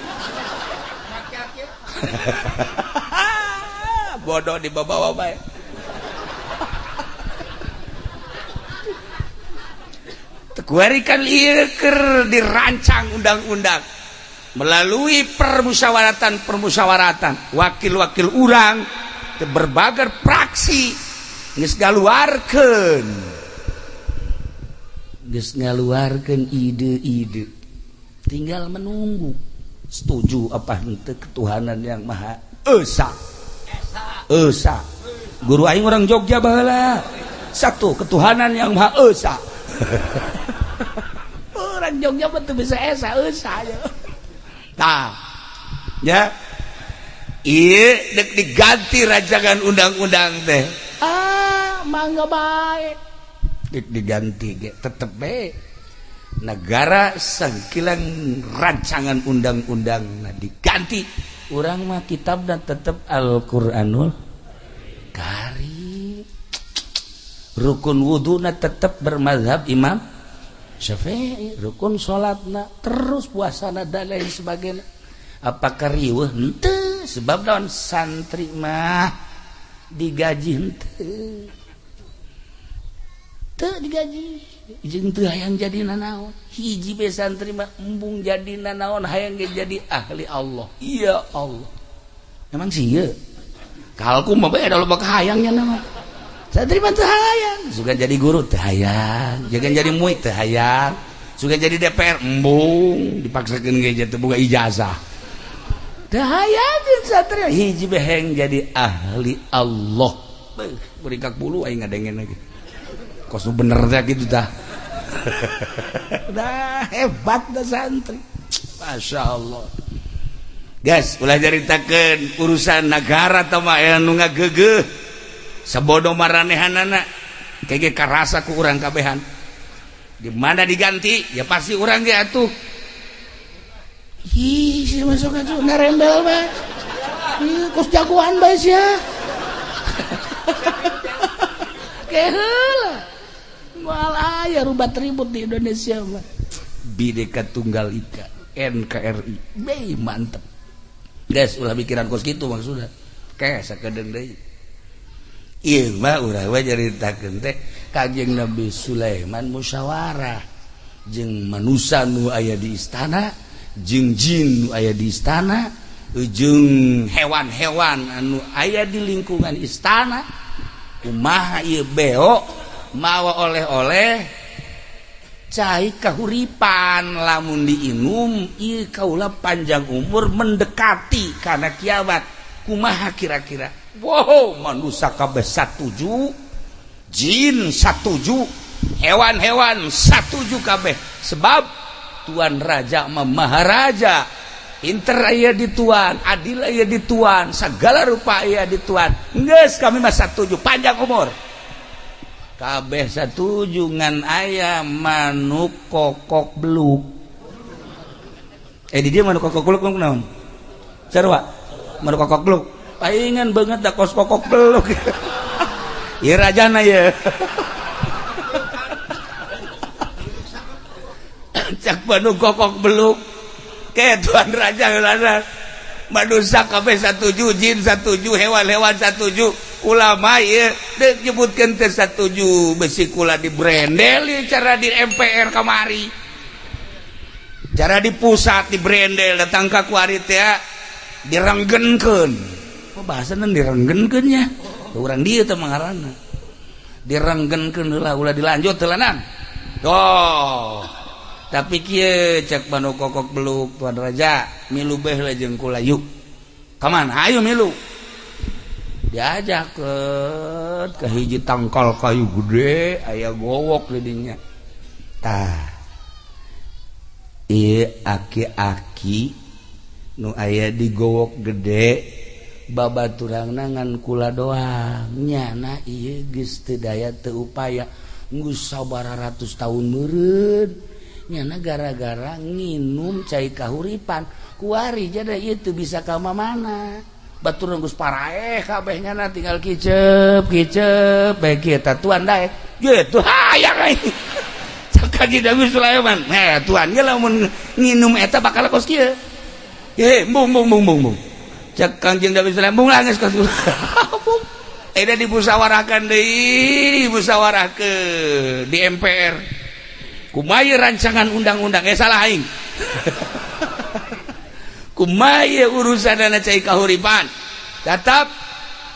A: bodoh di bawah bae tekuarikan ieu keur dirancang undang-undang melalui permusyawaratan wakil-wakil urang berbagai praksi geus ngaluarkeun ide-ide tinggal menunggu setuju apa henteu ketuhanan yang maha esa guru aing orang Jogja baheula satu ketuhanan yang maha esa orang Jogja betul bisa esa ya nah ya ieu dek diganti rancangan undang-undang teh mangga bae dek diganti ge tetep bae negara sangkilang rancangan undang-undang diganti urang mah kitabna tetep Al-Qur'anul Karim rukun wuduna tetep bermazhab Imam Syafi'i rukun salatna terus puasana dan lain sebagainya apakah riweuh henteu sebab naon santri mah digaji henteu teu digaji jeung teu hayang jadi nanaon hiji be santri mah embung jadi nanaon hayang jadi ahli Allah iya Allah emang sieun kalku mah bae da loba kahayangnya nama santri mah teu hayang sugan jadi guru teu hayang jangan jadi muid teu hayang sugan jadi DPR embung dipaksakeun ge teu boga ijazah teu hayang santri hiji be hayang jadi ahli Allah beuh kak bulu aing ngadengen lagi kos bener teh gitu tah dah hebat dah santri Masya Allah guys ulah jaritakeun urusan negara teh mah aya nu ngageugeuh sabodo maranehanana kege karasa ku urang kabehan di mana diganti ya pasti urang ge atuh ih si masuk atuh ngarembel bae ih kos jagoan bae sia keheula moal aya rubat ribut di Indonesia mah Bhinneka Tunggal Ika NKRI be mantep guys ulah pikiran kos kitu maksudna Kayak sakedeung deui. Ieu mah urang we nyaritakeun teh Kanjeng Nabi Sulaiman musyawarah jeung manusia nu aya di istana, jeung jin nu aya di istana, jeung hewan-hewan anu aya di lingkungan istana. Kumaha ieu beo mawa oleh-oleh cai kahuripan lamun diinum ieu kaula panjang umur mendekati kana kiamat. Kumaha kira-kira? Wow, manusia kabeh satuju, jin satuju, hewan-hewan satuju kabeh. Sebab Tuan Raja Maharaja pinter aya di Tuan, adil aya di Tuan, segala rupa aya di Tuan. Geus kami mah satuju panjang umur. Kabeh satuju ngan aya manuk kokok beluk. Di dia manuk kokok beluk naon? Sarua? Manuk kokok beluk. Paingan banget da kos kokok beluk. Ieu rajana ye. Cak manuk kokok beluk. Ke Tuan Raja ulana. Manusia kabeh satuju, jin satuju, hewan-hewan satuju. Ulama ieu deuk nyebutkeun teh satuju besi kula di brendel cara di MPR kamari. Cara di pusat di brendel datang ka kuari teh direnggenkeun. Bahasana direnggenkeun nya. Urang dieu teh mangaranna. Direnggenkeun heula ulah dilanjut teh lanang. Oh. Tapi kieu cek manuk kokok beluk Tuan Raja, milu beh heula jeung kula yuk. Ka mana? Ayo milu. Diajak ke hiji tangkal kayu gede aya gowok di dinya. Tah. Ieu aki-aki nu aya di gowok gede babaturangna ngan kula doang nyana ieu geus teu daya teu upaya geus sabaratus taun meureun nyana gara-gara nginum cai kahuripan kuari jadi ieu teu bisa ka mana batur geus paraeh kabeh nyana tinggal kicep bae kieu Tuan daek gitu hayang ai Kanjeng Nabi Sulaiman Tuan ge lamun nginum eta bakal kos kieu bung cek Kanjeng Nabi Sulaiman bung nangis ka eta dimusyawarahkan deui dimusyawarahkeun di MPR kumaha rancangan undang-undang salah aing kumaha urusanna cai kahuripan tetap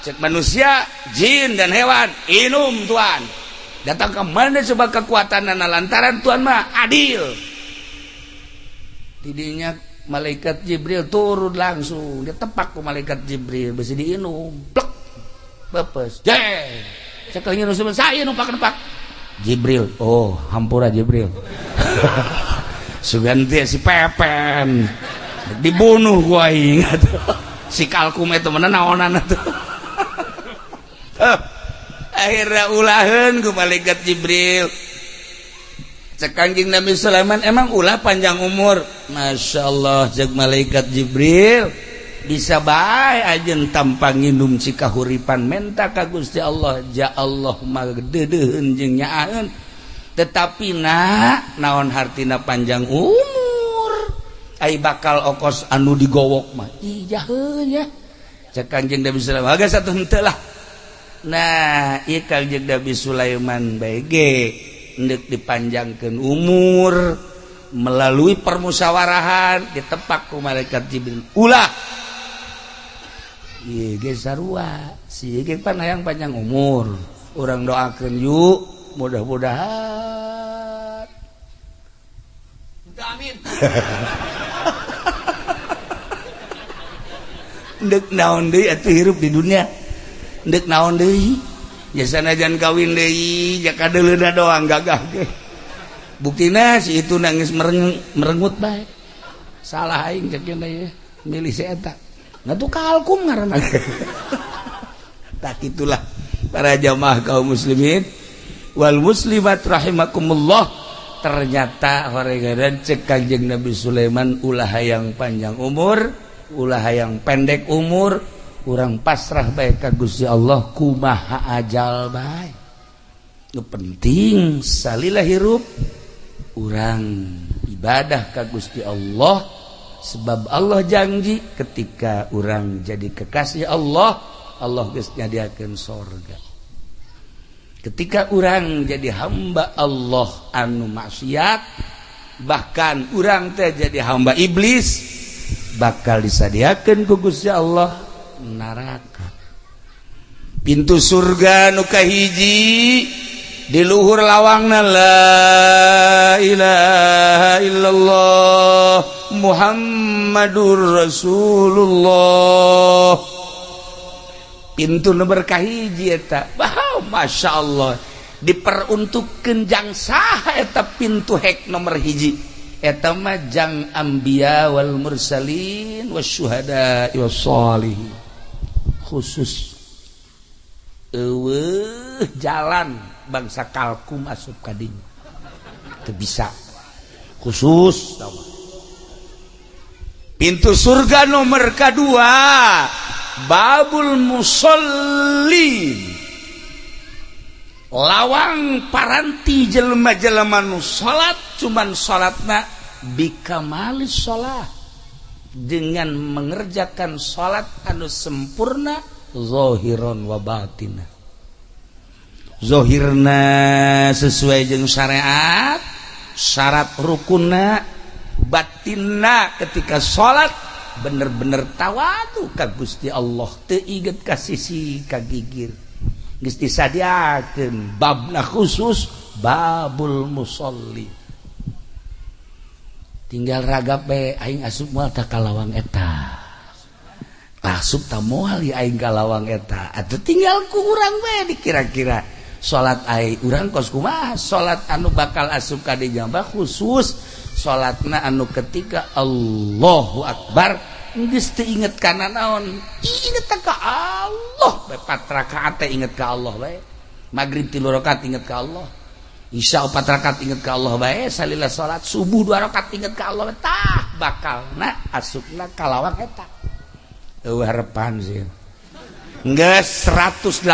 A: cek manusia jin dan hewan inum Tuan datang ke mana coba kekuatanana lantaran Tuan mah adil didinya malaikat Jibril turun langsung dia tepak ku malaikat Jibril besi diinum plek bepes jeng sekali nginum saya numpak Jibril oh hampura Jibril suganti si Pepen dibunuh gua ingat si kalkum itu mana naonan tuh akhirnya ulaheun ku malaikat Jibril cek Kanjeng Nabi Sulaiman emang ulah panjang umur Masya Allah cek malaikat Jibril bisa bae ajeun tanpa nginum ci kahuripan menta ka Gusti Allah ja Allah magdeudeun jeung nyaaeun tetapi naon hartina panjang umur ai bakal okos anu digowok mah ijah heunya cek Kanjeng Nabi Sulaiman aga satu henteu lah. Nah ieu Kanjeng Nabi Sulaiman bae ge hendak dipanjangkan umur melalui permusyawarahan ditepak ku malaikat Jibril ulah ieu ge sarua si ge pan hayang panjang umur urang doakeun yuk mudah-mudahan amin ndek naon deui atuh hirup di dunia ndek naon deui ya sanajan kawin deui ja kadeuleuna doang gagah ge buktina si itu nangis merengut bae salah aing cek ye milih si eta ngatu kalkum ngaranna tak itulah para jamaah kaum muslimin wal muslimat rahimakumullah ternyata horegaran cek Kanjeng Nabi Sulaiman ulah hayang panjang umur ulah hayang pendek umur urang pasrah bae ka Gusti Allah kumaha ajal bae nu penting salila hirup urang ibadah ka Gusti Allah sebab Allah janji ketika orang jadi kekasih Allah, Allah geus nyadiakeun surga. Ketika orang jadi hamba Allah anu maksiat, bahkan orang teh jadi hamba iblis, bakal disadiakeun ku Gusti Allah neraka. Pintu surga nu kahiji di luhur lawangna la ilaha illallah Muhammadur Rasulullah. Pintu nomor kahiji eta, masya Allah, diperuntukkeun jang saha eta pintu hek nomor hiji. Eta mah jang anbiya wal mursalin wasyuhada wassalihin. Khusus jalan bangsa kalkum asup ka dinya teu bisa, khusus. Pintu surga nomor kedua babul musallin, lawang paranti jelema-jelema nu salat, cuman salatna bikamalis salat, dengan mengerjakan salat anu sempurna zahiran wa batina. Zahirna sesuai jeung syariat, syarat rukunna, batinna ketika salat bener-bener tawadu ka Gusti Allah, teu inget ka sisi ka gigir. Geus disadiakeun babna khusus babul musolli. Tinggal ragap bae aing asup moal ka kalawang eta. Asup ta moal ya aing ka lawang eta. Atuh tinggal ku urang bae dikira-kira salat aing urang kos kumaha, salat anu bakal asup ka dinya khusus salatna anu ketika Allahu Akbar geus teu inget kana naon, inget ka Allah bae 4 rakaat teh inget ka Allah bae, magrib 3 rakaat inget ka Allah, isya 4 rakaat inget ka Allah bae, salila salat subuh 2 rakaat inget ka Allah, tah bakalna asupna ka lawang eta. Eueuh harepan sih geus 180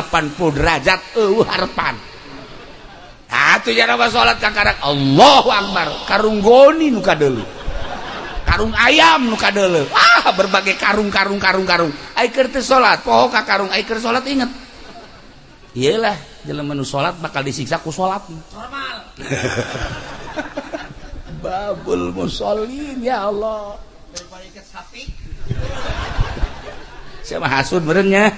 A: derajat eueuh harepan. Atuh jana salat ka karak Allahu Akbar, karung goni nu kadeuleu, karung ayam nu kadeuleu, berbagai karung. Ai keur teu salat poho ka karung, ai keur salat inget. Iyalah jelema nu salat bakal disiksa ku salat normal. Babul musallin ya Allah. Daripada ikat sapi. Siapa hasud berennya?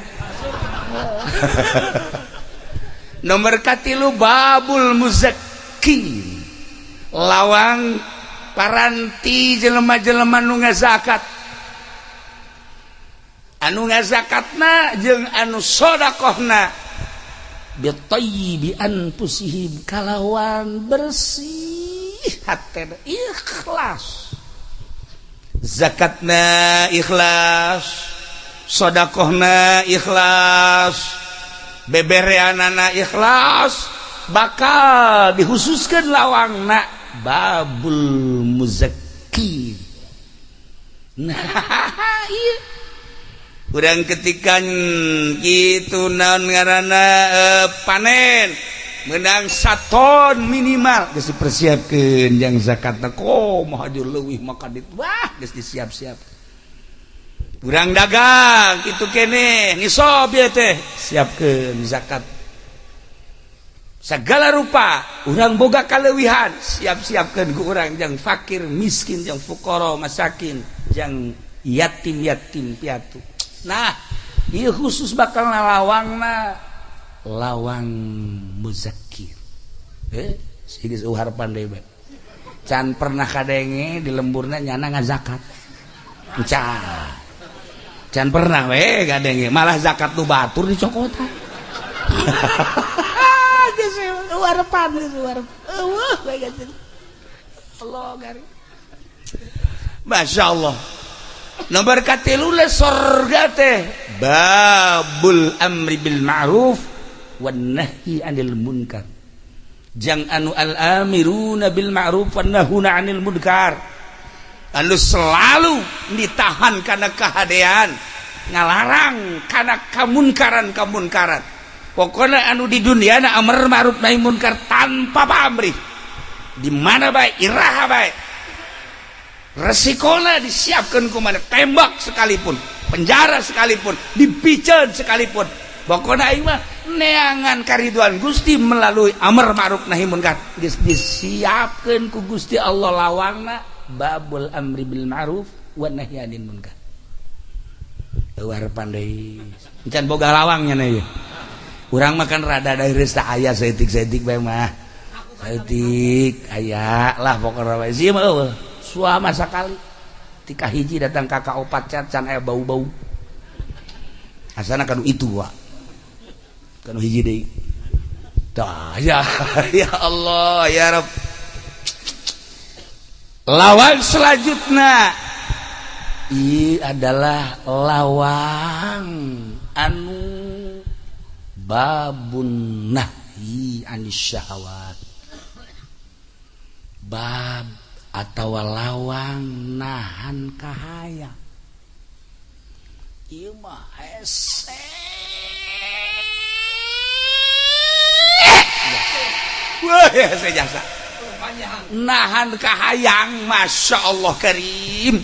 A: Nomor katilu babul muzakkin, lawang paranti jelema-jelema nu ngazakat, anu ngazakatna jeung anu sedekahna bitayyibi anfusihim, kalawan bersih hatena ikhlas. Zakatna ikhlas, sedekahna ikhlas, bebereanana ikhlas, bakal dikhususkeun lawangna babul muzakkin. Nah, iya. Urang ketika kitu naon ngaranna panen menang 1 ton minimal geus dipersiapkeun yang zakatna kumaha leuwih maka ditu geus disiap-siap. Urang dagang kitu keneh nisab ieu teh siapkeun zakat sagala rupa, urang boga kaleuwihan siap-siapkeun ku urang jang fakir miskin jang fuqara masakin jang yatim piatu. Nah ieu khusus bakal lawangna lawang muzakkir. Sigis uharpan deui bae can pernah kadenge di lemburna nyana ngazakat can pernah we gadenge malah zakat nu batur dicokotan. Geus uharpan eueuh we gadeng Allah gari. Masyaallah. Nomor katilu le surga teh babul amri bil ma'ruf wan nahyi 'anil munkar. Jang anu al amiruna bil ma'ruf wan nahuna 'anil munkar, anu selalu ditahan kana kahadean, ngalarang kana kamunkaran. Pokona anu di dunia na amar ma'ruf nahi munkar tanpa pamrih, di mana bae iraha bae Resikona disiapkan kumana, tembak sekalipun, penjara sekalipun, dipiceun sekalipun. Pokona aing mah neangan kariduan Gusti melalui amar ma'ruf nahi munkar. Geus disiapkeun ku Gusti Allah lawangna babul amri bil ma'ruf wa nahyi anil munkar. Luar pandai. Encan boga lawangnya na ieu. Urang makan rada daereus teh aya saeutik-saeutik bae mah. Saeutik aya lah pokona bae sieun eueuh. Suama sakali tika hiji datang kakak opat can aya bau-bau asana kanu itu wa kanu hiji deui tah ya ya Allah ya Rabb. Lawang selanjutnya ini adalah lawang anu babun nahyi anis syahwat, bab atau lawang nahan kahaya. Ieu mah hese. Wah, hese jasa. Nahan kahayang, masya Allah karim.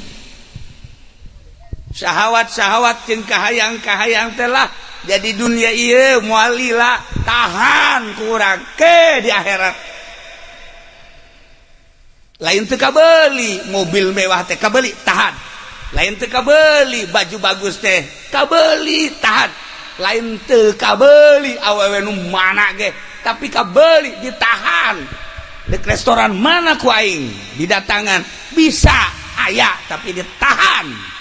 A: Syahwat-syahwat jeung kahayang-kahayang telah jadi dunia ieu moal lila tahan kurang ke di akhirat. Lain teu kabeli mobil mewah teh kabeli tahan, lain teu kabeli baju bagus teh kabeli tahan, lain teu kabeli awewe nu mana ge tapi kabeli ditahan. Dek restoran mana ku aing didatangan bisa aya tapi ditahan.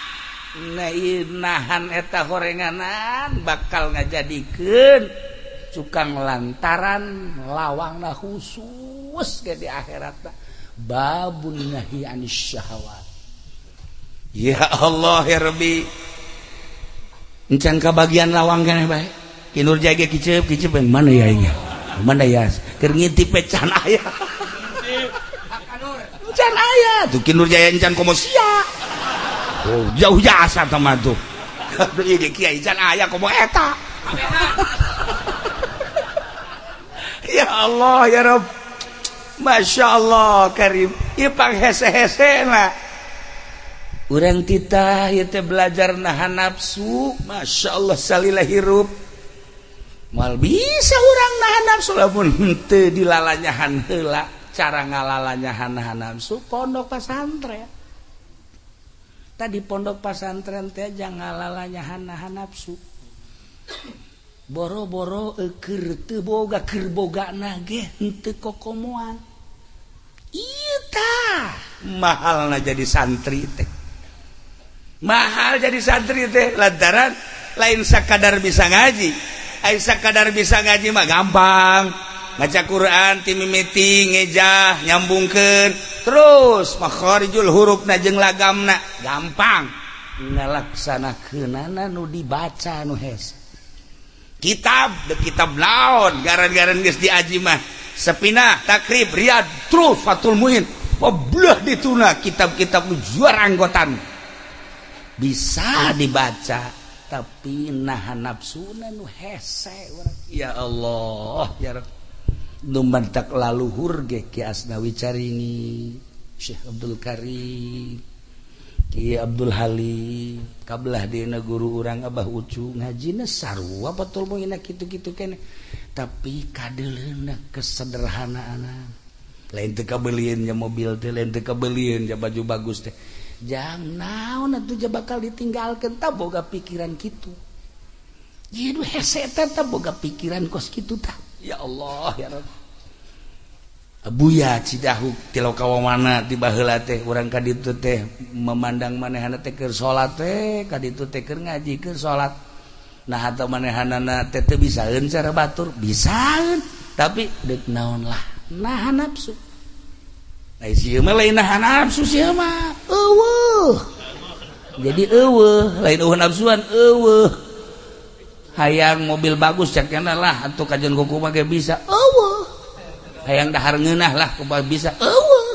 A: Nah nahan eta horenganan bakal ngajadikeun cukang lantaran lawangna khusus ge di akhiratna. Babun nahyi anis syahwat. Ya Allah ya Rabbi. Encan kabagian lawang keneh bae. Kinur jage kiceup mana ya ieu? Mana ya? Keur ngintip can aya. Can aya tuh kinur jaya encan komo sia. Oh, jauh jasa tama tuh. Aduh ieu kiai can aya komo eta. Ya Allah ya Rabb. Masya Allah karim. Ieu pang hese-hese na. Urang titah ieu teh belajar nahan nafsu. Masya Allah salila hirup. Mal bisa urang nahan nafsu lamun henteu dilalanyahan heula. Cara ngalalanyahan nahan nafsu pondok pesantren. Tadi pondok pesantren teh jangan ngalalanyahan nahan nafsu. Boro-boro keur teu boga keur bogana ge henteu kokomoan. Ita mahalna jadi santri teh. Mahal jadi santri teh lantaran lain sakadar bisa ngaji. Ai sakadar bisa ngaji mah gampang. Maca Quran ti mimiti ngejah nyambungkeun terus makharijul hurufna jeung lagamna gampang. Ngalaksanakeunana nu dibaca nu hese. Kitab naon garan-garan geus diaji mah Sepinah, Takrib, Riyad, terus Fathul Muin. Belah dituna kitab-kitab juara anggotan. Bisa dibaca tapi nahan nafsuna nu hese. Ya Allah, ya Rabb. Nu mantak laluhur ge Ki Asnawi Carini, Syekh Abdul Karim, Ki Abdul Halim, kabelah dina guru urang Abah Ucu ngajina sarua Fathul Muin kitu-kitu keneh. Tapi kadeleuna kesederhanaan. Lain teu kabelieun nya mobil teh, lain teu kabelieun nya baju bagus teh. Jang naon atuh ja bakal ditinggalkeun tah boga pikiran kitu. Ieu hese teh tah boga pikiran kos kitu tah. Ya Allah ya Rabb. Abuya Cidahu ti Lokawamana ti baheula teh urang ka ditu teh memandang manehana teh keur salat teh, ka ditu teh keur ngaji keur salat. Nah atau manehanana teh teu bisaeun cara batur, bisaeun tapi deuk naon lah nahan nafsu. Ai sieu mah lain nahan nafsu sieu mah eueuh. Jadi eueuh, lain eueuh nafsuan eueuh. Hayang mobil bagus cakna lah atuh kajen kuku mah ge bisa eueuh. Hayang dahar ngeunah lah kumaha bisa eueuh.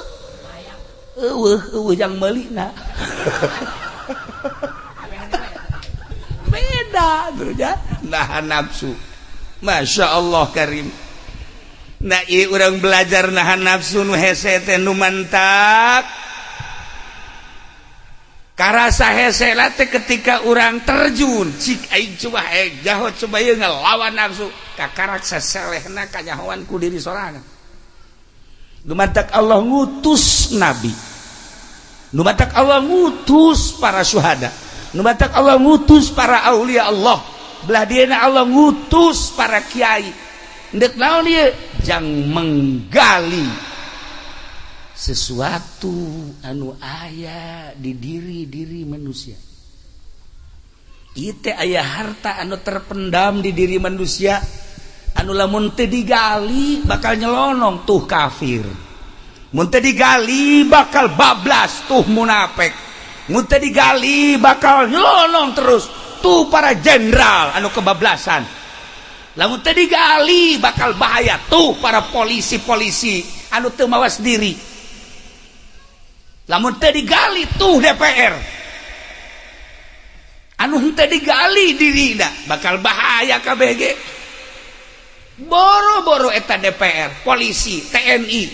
A: Eueuh jang meulina. Beda tuh nahan nafsu. Masya Allah karim. Nah ieu urang belajar nahan nafsu nu hese teh nu mantak karasa hese teh ketika orang terjun cik aing coba jahot coba ye ngelawan nafsu kakarak saselehna kanyahoan ku diri sorangan. Lumatak Allah ngutus nabi, lumatak Allah ngutus para syuhada, lumatak Allah ngutus para aulia Allah, belah dieuna Allah ngutus para kiai. Ndek naon ieu jang menggali sesuatu anu aya di diri manusia. Ieu teh aya harta anu terpendam di diri manusia anu lamun teu digali bakal nyelonong tuh kafir, mun teu digali bakal bablas tuh munafik, mun teu digali bakal nyelonong terus tuh para jenderal anu kebablasan, lamun teu digali bakal bahaya tuh para polisi-polisi anu teu mawas diri, lamun teu digali tuh DPR anu henteu digali dirina bakal bahaya kabeh ge. Boro-boro eta DPR, polisi, TNI,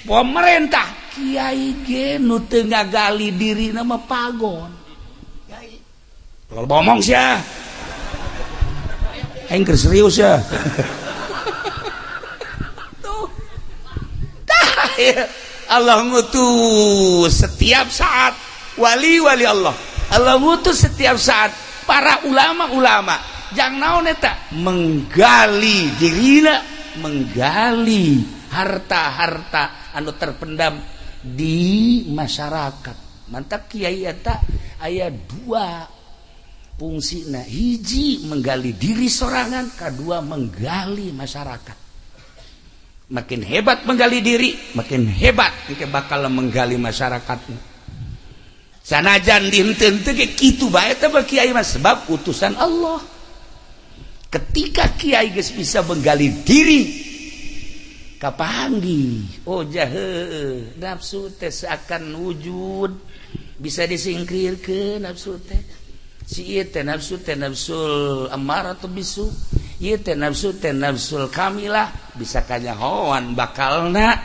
A: pemerintah, kiai ge nu teu ngagali dirina mah pagon. Kalau ngomong sia. Aing keur serius ya. Tuh. Allah ngutus setiap saat wali-wali Allah. Allah ngutus setiap saat para ulama-ulama. Jang naon eta menggali dirina, menggali harta-harta anu terpendam di masyarakat. Mantap kiai eta aya dua fungsina, hiji menggali diri sorangan, kedua menggali masyarakat. Makin hebat menggali diri, makin hebat engke bakal menggali masyarakatnya. Sanajan dihenteu-henteu ge kitu bae teh kiai mah sebab utusan Allah. Ketika kiai geus bisa menggali diri kapanggi, oh jahe nafsu teh seakan wujud bisa disingkirkeun nafsu teh. Si ieu teh nafsu teh nafsul ammaratu bisu, ieu teh nafsul kamilah bisa kanyahoan bakalna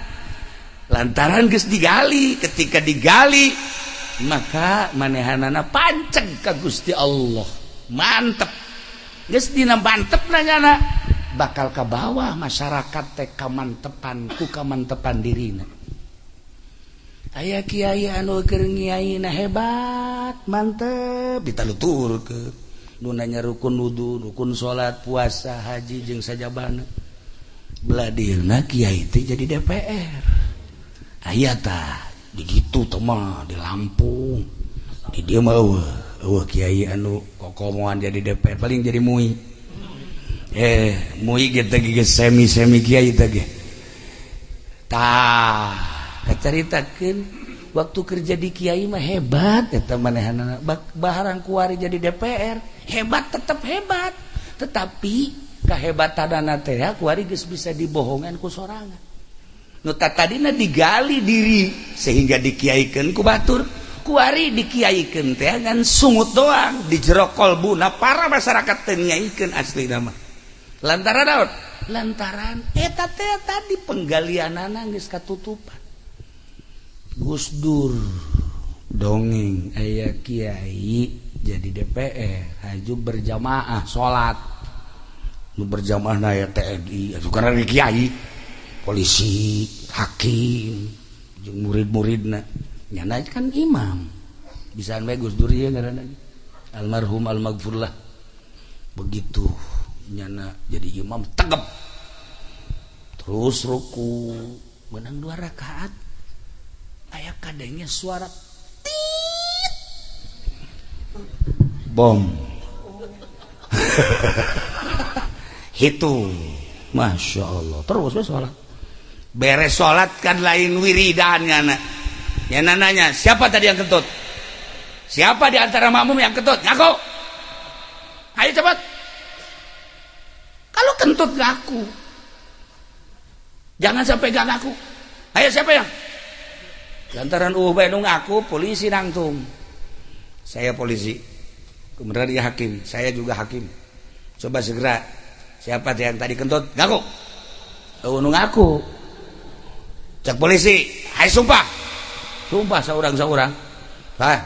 A: lantaran geus digali. Ketika digali maka manehanana panceg ka Gusti Allah, mantep geus dina mantep nanyana bakal ka bawah masyarakat teh kamantepan ku kamantepan dirina. Aya kiai anu keur ngiaina hebat mantep ditaluturkeun nu nanya rukun wudu, rukun salat, puasa, haji jeung sajabana. Belah dieuna kiai teh jadi DPR. Aya tah di ditu teh mah di Lampung. Di dieu mah eueuh kiai anu kokomoan jadi DPR paling jadi MUI. MUI ge teh geus semi kiai teh ge. Tah kacaritakeun waktu kerja di kiai mah hebat eta manehanana baharang kuari jadi DPR hebat tetap hebat, tetapi kahebatanana teh kuari geus bisa dibohongan ku sorangan. Nu tadina digali diri sehingga dikiaikeun ku batur, kuari dikiaikeun teh ngan sungut doang di jero kolbuna para masyarakat teu nyaikeun aslina mah. Lantaran naon? Lantaran eta teh tadi penggalianana geus katutupan. Gus Dur dongeng aya kiai jadi DPR haju berjamaah salat nu berjamaah na aya TNI asukan ari kiai polisi hakim jeung murid-muridna nyana kan imam bisaan bae Gus Dur ieu ngaranna almarhum almaghfurlah begitu nyana jadi imam tegep terus ruku menang 2 rakaat aya kadengnya suara tit bom itu masya Allah terus sholat beres sholat kan lain wiridan nyana nanya siapa tadi yang kentut, siapa di antara makmum yang kentut, ngaku ayo cepat, kalau kentut ngaku jangan sampai gak ngaku, ayo siapa yang lantaran bae nu ngaku polisi nangtung. Saya polisi. Kemudian dia hakim, saya juga hakim. Coba segera siapa yang tadi kentut? Ngaku. Nu ngaku. Cek polisi, hai sumpah. Sumpah saurang-saurang. Hah.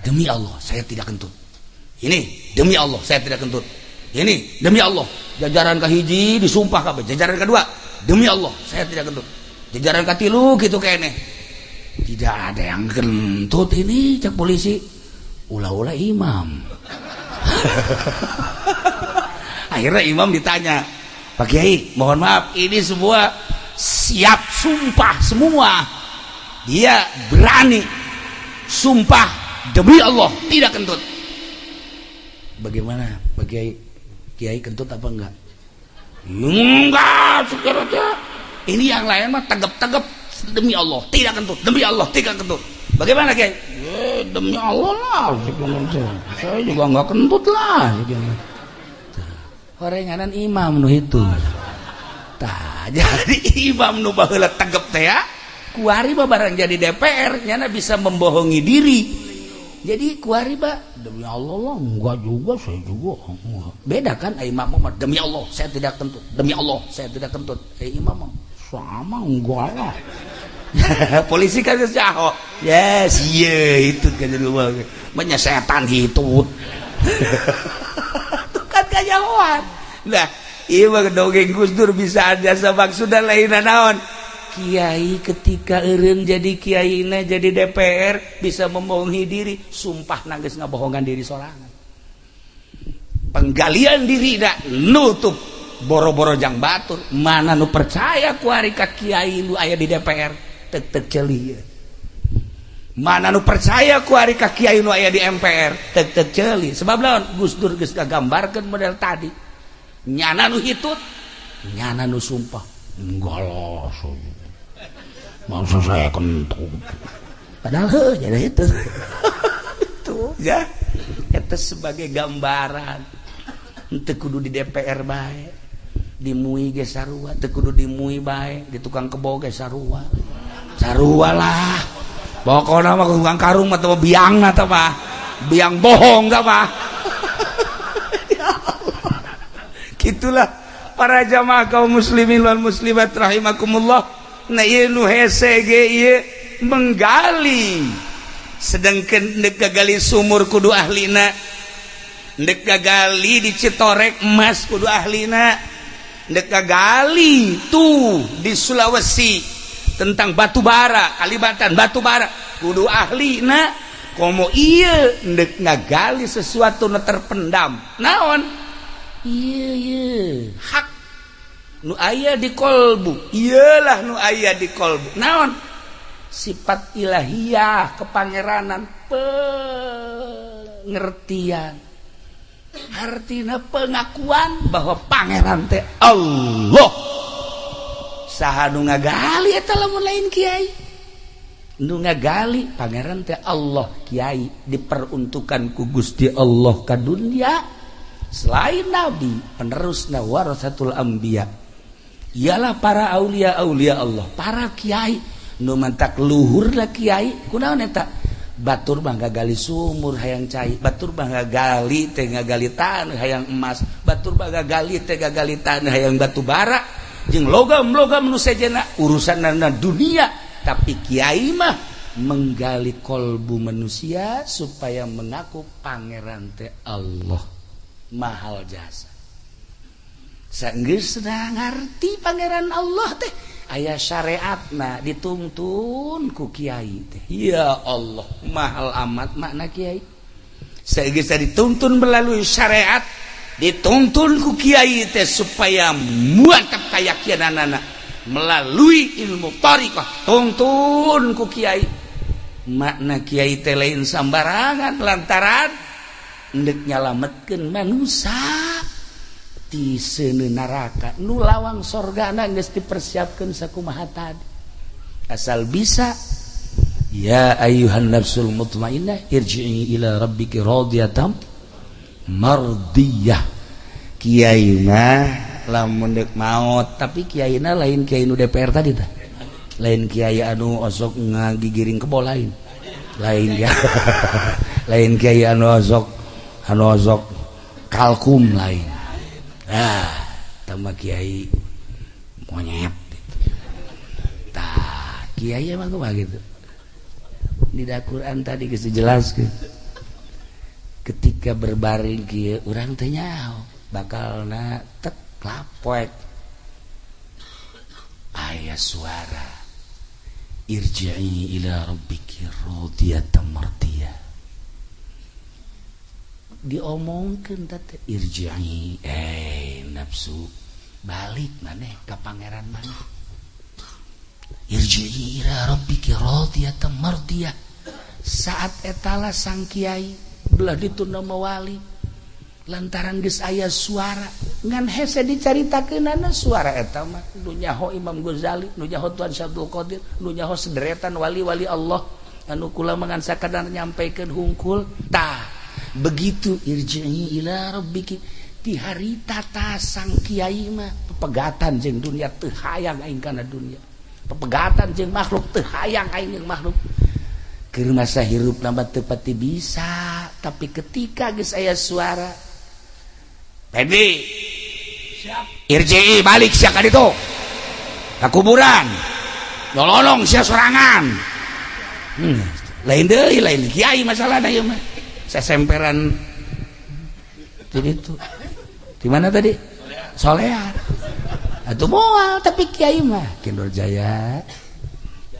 A: demi Allah saya tidak kentut. Ini demi Allah saya tidak kentut. Ini demi Allah. Jajaran kahiji disumpah kabeh. Jajaran kedua demi Allah saya tidak kentut. Jajaran katilu gitu kayaknya. Tidak ada yang kentut ini cek polisi. Ulah-ulah imam. Akhirnya imam ditanya, Pak Kiai, mohon maaf, ini semua siap sumpah semua. Dia berani sumpah demi Allah tidak kentut. Bagaimana Pak Kiai? Kiai kentut apa enggak? Enggak, sekiranya. Ini yang lain mah tegap-tegap demi Allah tidak kentut, demi Allah tidak kentut. Bagaimana Kiai? Demi Allah lah, saya juga enggak kentut lah. Horenganan imam nu itu. Tah, jadi imam nu baheula tegep teh ya. Kuari mah barang jadi DPR nyana bisa membohongi diri. Jadi kuari mah demi Allah lah, enggak juga saya juga. Beda kan imam mah demi Allah saya tidak kentut. Demi Allah saya tidak kentut. Imam mah sama enggak lah. Polisi kan jaho. Yes, iya itu kan dulu menyesetan hitut. Itu kan kajahoan. Nah, ieu mah dongeng Gus Dur bisa ada maksudna lain naon. Kiai ketika eureun jadi kiaina jadi DPR bisa membohongi diri, sumpah nangis ngabohongan diri sorangan. Penggalian diri dak nutup boro-boro jang batur, mana nu percaya ku ari ka kiai nu aya di DPR tek-tek ceuli. Mana nu percaya ku ari ka kiai nu aya di MPR tek-tek ceuli. Sebab lawan Gus Dur geus ngagambarkeun model tadi. Nyana nu hitut, nyana nu sumpah. Enggak lah, masa saya kentut. Padahal jadi itu. Itu ya. Itu sebagai gambaran. Teu kudu di DPR bae. Dimui ge sarua, teu kudu dimui bae, di tukang kebo ge sarua. Sarua lah. Pokona mah tukang karung mah teu biangna teh mah. Biang bohong teh mah. Ya Allah. Gitulah para jamaah kaum muslimin wal muslimat rahimakumullah. Nah ieu nu hese ge ieu menggali. Sedangkeun deuk gagali sumur kudu ahlina. Deuk gagali di Citorek emas kudu ahlina. Deuk gagali tuh di Sulawesi tentang batu bara, Kalibatan batu bara kudu ahlina. Komo ieu deuk ngagali sesuatu nu terpendam. Naon? Ieu hak nu aya di kolbu. Iyalah nu aya di kolbu. Naon? Sifat ilahiyah, kepangeranan, pengertian. Artina pengakuan bahwa pangeran teh Allah. Saha nu ngagali eta lamun lain kiai. Nu ngagali pangeran teh Allah, kiai diperuntukkan ku Gusti Allah ka dunia selain nabi, penerusna warasatul anbiya. Ialah para aulia-aulia Allah, para kiai nu mantak luhurna kiai. Kunaon eta? Batur mah ngagali sumur hayang cai, batur mah ngagali teh ngagali taneuh hayang emas, batur mah ngagali teh ngagali taneuh hayang batu bara, jeung logam-logam nu sejena urusanna dunia. Tapi kiai mah menggali kolbu manusia supaya mengaku pangeran teh Allah. Mahal jasa. Saenggeus ngarti pangeran Allah teh aya syariatna dituntun ku kiai teh. Ya Allah, mahal amat makna kiai. Saenggeus dituntun melalui syariat, dituntun ku kiai teh supaya muantap kayakinanana melalui ilmu thariqah, tuntun ku kiai. Makna kiai teh lain sambarangan lantaran hendak nyalametkeun manusia ti seuneu neraka nu lawang sorgana geus dipersiapkeun sakumaha tadi. Asal bisa ya ayyuhan nafsul mutmainnah irji'i ila rabbiki radiyatan mardiyah. Kiai mah lamun deuk maot, tapi kiaina lain kiai nu DPR tadi tah. Lain kiai anu osok ngagigiring kebo lain. Lain kiai lain kiai anu osok kalkum lain. Tambah kiai monyet gitu. Tah kiai emang kumaha gitu. Di Al-Qur'an tadi geus dijelaskeun. ketika berbaring kieu urang teu nyaho bakalna tek lapoek aya suara irji'i ila rabbiki radiyatan mardiyah diomongkeun teh irji'i nafsu balik maneh ka pangeran maneh irji'i ila rabbiki radiyatan mardiyah saat etala sang kiai belah ditunda mawali lantaran geus aya suara ngan hese dicaritakeunana suara eta mah nu nyaho Imam Ghazali nu nyaho Tuan Syabdul Qadir nu nyaho sederetan wali-wali Allah anu kula mangan sakadar nyampaikeun hungkul tah begitu irji'i ila rabbiki di harita tah sang kiai mah pepegatan jeung dunia teu hayang aing kana dunia pepegatan jeung makhluk teu hayang aing jeung makhluk keur masa hirup nambah teu pati bisa tapi ketika geus aya suara Pedi irji'i balik sia ka ditu ka kuburan nolong sia sorangan lain deui lain kiai masalahna ieu mah sesemperan di ditu di mana tadi Solear atuh moal tapi kiai mah Kendor Jaya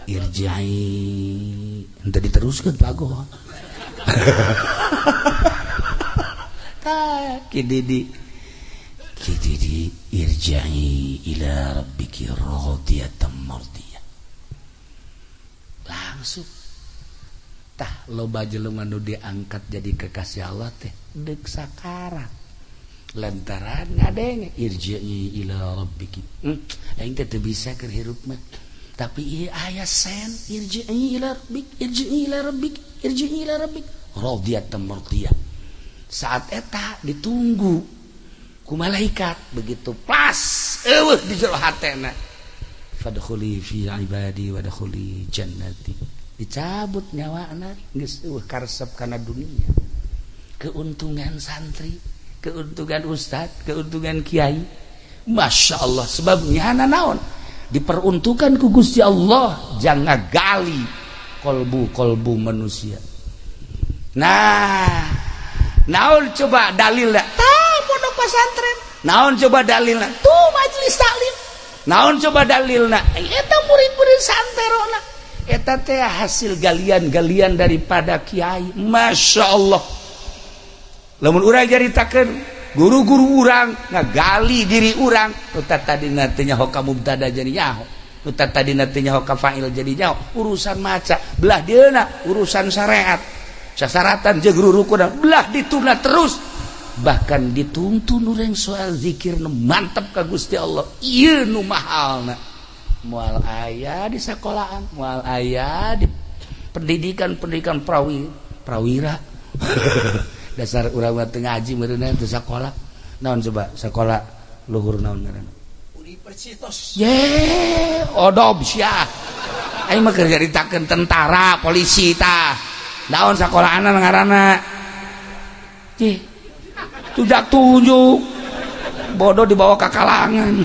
A: irji'i ente diteruskeun Pak Ago kididi irji'i ila rabbiki radiyatan mardiyah langsung tah loba jelema nu diangkat jadi kekasih Allah teh deuk sakarat lantaran ngadenge irji'i ila rabbiki aing teh teu bisa keur hirup mah tapi ieu aya sen irji'i ila rabbik irji'i ila rabbik irji'i ila rabbik radiyatan mardiyah saat eta ditunggu ku malaikat begitu pas eueuh di jero hatena fadkhuli fi ibadi wadkhuli jannati dicabut nyawana geus eueuh karesep kana dunia keuntungan santri keuntungan ustad keuntungan kiai Masya Allah sebabnya naon diperuntukkan ku Gusti Allah jangan gali kolbu manusia nah naon coba dalilna tah pondok pesantren naon coba dalilna tuh majelis taklim naon coba dalilna eta murid-murid santerona eta teh hasil galian-galian daripada kiai Masya Allah lamun urang jaritakeun guru-guru urang ngagali diri urang nu tadina teh nyaho ka mubtada jadi nyaho nu tadina teh nyaho ka fa'il jadi nyaho urusan maca belah dieuna urusan syariat sasaratan jeung rukuna belah dituna terus bahkan dituntun urang soal zikir nu mantep ka Gusti Allah ieu nu mahalna moal aya di sekolahan moal aya di pendidikan prawira dasar urang mah teu ngaji meureunna teu sakola naon coba sakola luhur naon ngaranna universitas ye odob sia aing mah keur caritakeun tentara polisi tah naon sakolahanna ngaranna tujak tunjuk bodoh dibawa ke kalangan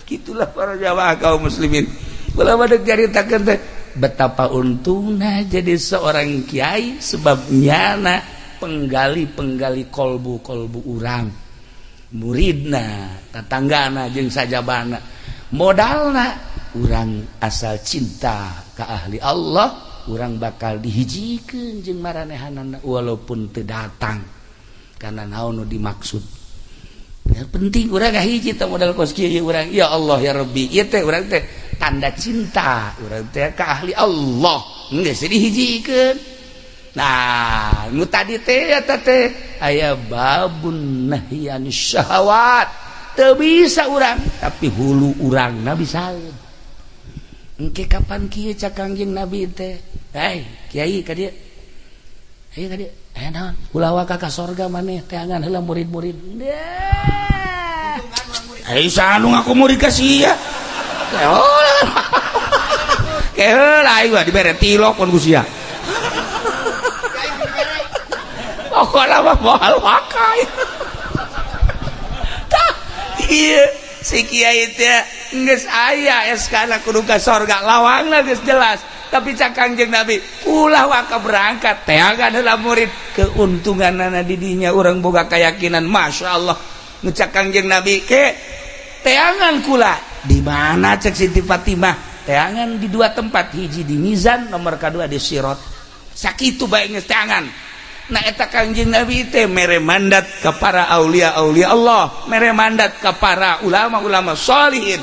A: gitulah para jamaah kaum muslimin kula badeg caritakeun teh betapa untungna jadi seorang kiai sebab nyana penggali kolbu urang muridna tatanggana jeung sajabana modalna urang asal cinta ka ahli Allah urang bakal dihijikeun jeung maranehanana walaupun teu datang karena naon nu dimaksud ya penting urang ngahiji teh modal kos kieu urang ya Allah ya Rabbi ieu teh urang teh tanda cinta urang teh ka ahli Allah geus dihijikeun nah nu tadi teh eta teh aya babun nahyanis syahawat teu bisa urang tapi hulu urangna bisaeun engke kapan kieu cak Kangjeng Nabi teh kiai ka dieu ayo ka dieu naon ulah ka sorga maneh teangan heula murid-murid sanu ngaku murid ka sia heula aing mah dibere tilok pun ku sia pokona mah moal wakai tah ieu si kiai teh geus aya eskana kudu ka sorga lawangna geus jelas tapi cak Kangjeng Nabi ulah waka berangkat teangan heula murid keuntunganana di dinya urang boga keyakinan masyaallah ngecak Kangjeng Nabi ke teangan kula di mana cek Siti Fatimah teangan di dua tempat hiji di mizan nomor kedua di sirat sakitu bae geus teangan nah eta Kangjeng Nabi teh mere mandat ka para aulia Allah mere mandat ka para ulama-ulama sholihin.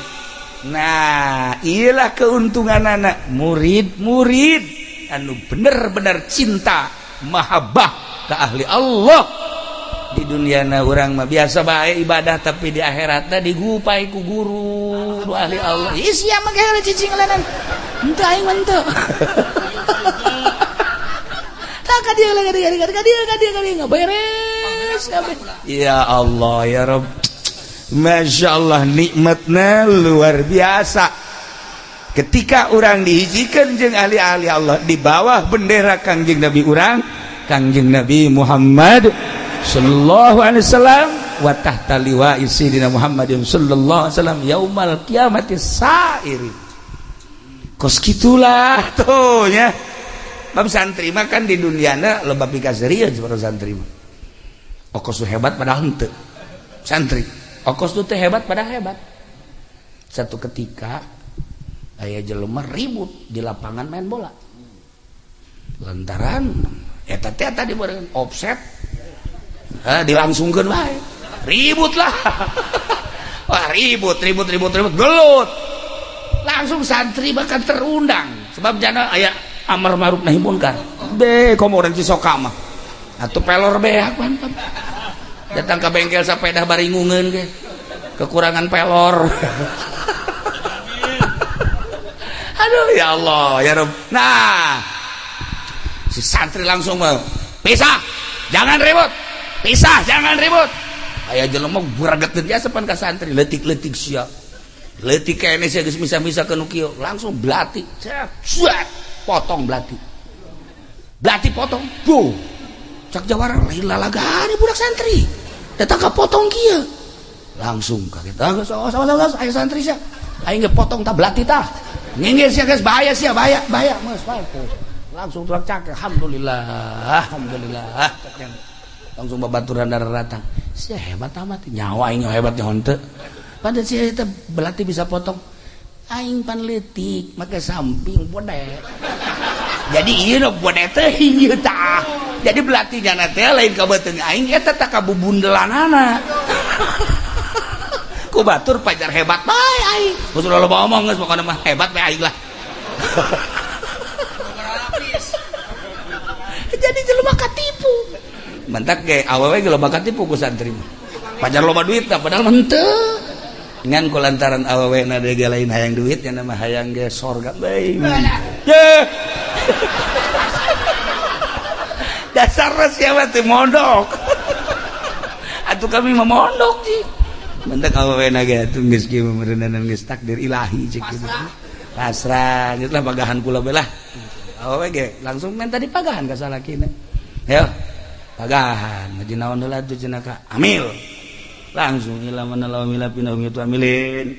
A: Nah iyalah keuntungan anak murid-murid anu bener-bener cinta mahabbah ke ahli Allah. Di dunia na orang mah biasa bae ibadah tapi di akhiratna digupai ku guru nu ahli Allah. Ih sia mah geus cicing lanan henteu aing mah henteu tak kadia nggak beres ya Allah ya Rabb. Masya Allah nikmatnya luar biasa ketika orang dihijikan jeung ahli-ahli Allah di bawah bendera Kangjeng Nabi urang Kangjeng Nabi Muhammad sallallahu alaihi wasallam wa tahta liwa'i sayyidina Muhammadin sallallahu alaihi wasallam yaumal qiyamati sairi kos kitulah tuh nya bab santri mah kan di duniana loba pikaseureun saudara santri mah okos hebat padahal henteu santri okos itu hebat pada hebat. Satu ketika aya jelema ribut di lapangan main bola. Lantaran eta teh tadi beureun offset. Dilangsungkeun wae. Ribut lah. Wah, ribut gelut. Langsung santri bakal terundang sebab jana aya amar ma'ruf nahi munkar. Komo urang Cisoka mah. Atuh pelor beak mantap. Datang ke bengkel sepeda baringungeun ge kekurangan pelor. Aduh ya Allah ya Rabb. Nah si santri langsung pisah jangan ribut aya jelema buragetkeun biasa pan ka santri leutik-leutik sia leutik kene sia geus misa-misa ke nu kieu langsung belati potong belati potong buh cak jawara lain lalagani budak santri datang ka potong kieu langsung kaget sama aya santri sia aing ge potong tah belati tah nginggir sia geus bahaya sia bahaya meus langsung turak cak alhamdulillah langsung babaturan datang sia hebat amat nyawa aing hebat nya henteu padahal sia eta belati bisa potong aing pan leutik make samping bodek jadi ieu bodek teh ieu tah jadi belati jana teh lain ka beuteung aing eta teh ka bubundelanana ku batur pajar hebat bae aing geus loba omong geus pokona mah hebat bae aing lah jadi jelema katipu mentak ge awewe ge loba katipu ku santri pajar loba duit tah padahal henteu ngan ku lantaran awewe na ge lain hayang duit nya mah hayang ge sorga bae dasar siapa teh mondok atuh kami mah mondok sih mentek awena ge atuh geus kieu meureunan geus takdir ilahi cek kitu pasrah geus lah pagahan kula belah awewe ge langsung minta dipagahan ka salakina yo pagahan ngaji naon heula atuh cenah ka amil langsung ila manalaw mila pinau itu amilin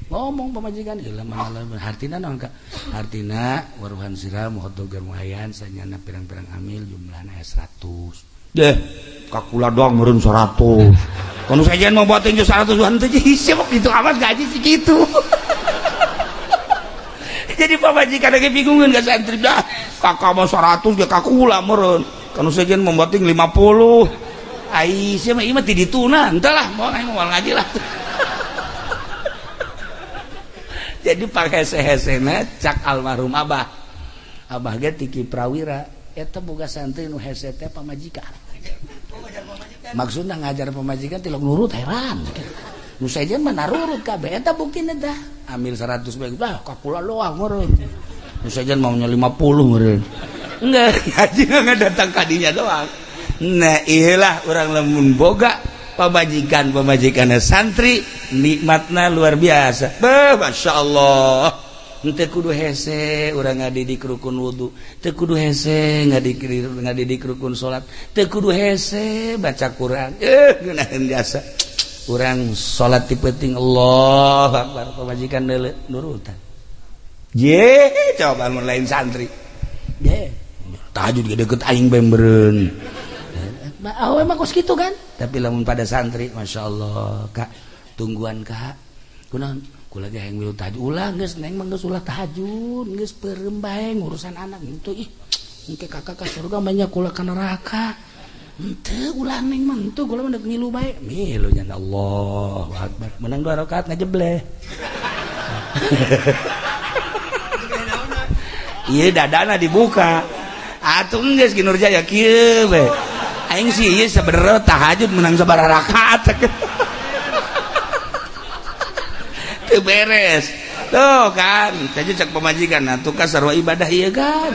A: ngomong pamajikan ila manalaw hartina naon ka hartina waruhan siram hodogar muhayan sanyana pirang-pirang amil jumlahna 100 deh kakula doang meureun 100 kono sajian mau boting 100 henteu siap itu amat gaji segitu jadi pamajikan lagi bingungan ka santri dah kakak mah 100 ge kakula meureun kono sajian mau boting 50 ai sia mah ieu mah ti dituna henteu lah moal aing moal ngaji lah jadi pangese-hesena cak almarhum abah ge tiki prawira eta boga santri nu hese teh pamajikan maksudna ngajar pamajikan tilok nurut heran nu saejeun mah narurut kabeh eta buktina tah ambil 100 bae lah kapula doang meureun nu saejeun maunya 50 meureun enggak ngaji enggak datang kadinya doang. Nah iyalah orang lamun boga pamajikan santri nikmatna luar biasa. Masya Allah teu kudu hese urang ngadidik rukun wudu, teu kudu hese ngadidik rukun salat, teu kudu hese baca Quran ngeunaheun jasa urang salat ti penting Allahu Akbar pamajikan nurutan coba mun lain santri tahajud ge deket aing bemberen awe mah kos kitu kan tapi lamun pada santri masyaallah kak tungguan kak kunaon kula ge hayang milu tahajud ulah geus neng mah geus ulah tahajud geus peureum bae ngurusan anak itu ih engke kakak ka surga mah nya kula ka neraka henteu ulah neng mah henteu kula mah ngilu bae milu nya Allahu akbar menang 2 rakaat ngajebleh iya dadana dibuka atuh geus ki Nurjaya kieu we aing sih ieu sabenerna tahajud menang sabaraha rakaat teu beres tuh kan tadi cek pemajikan atuh ka sarua ibadah ieu kan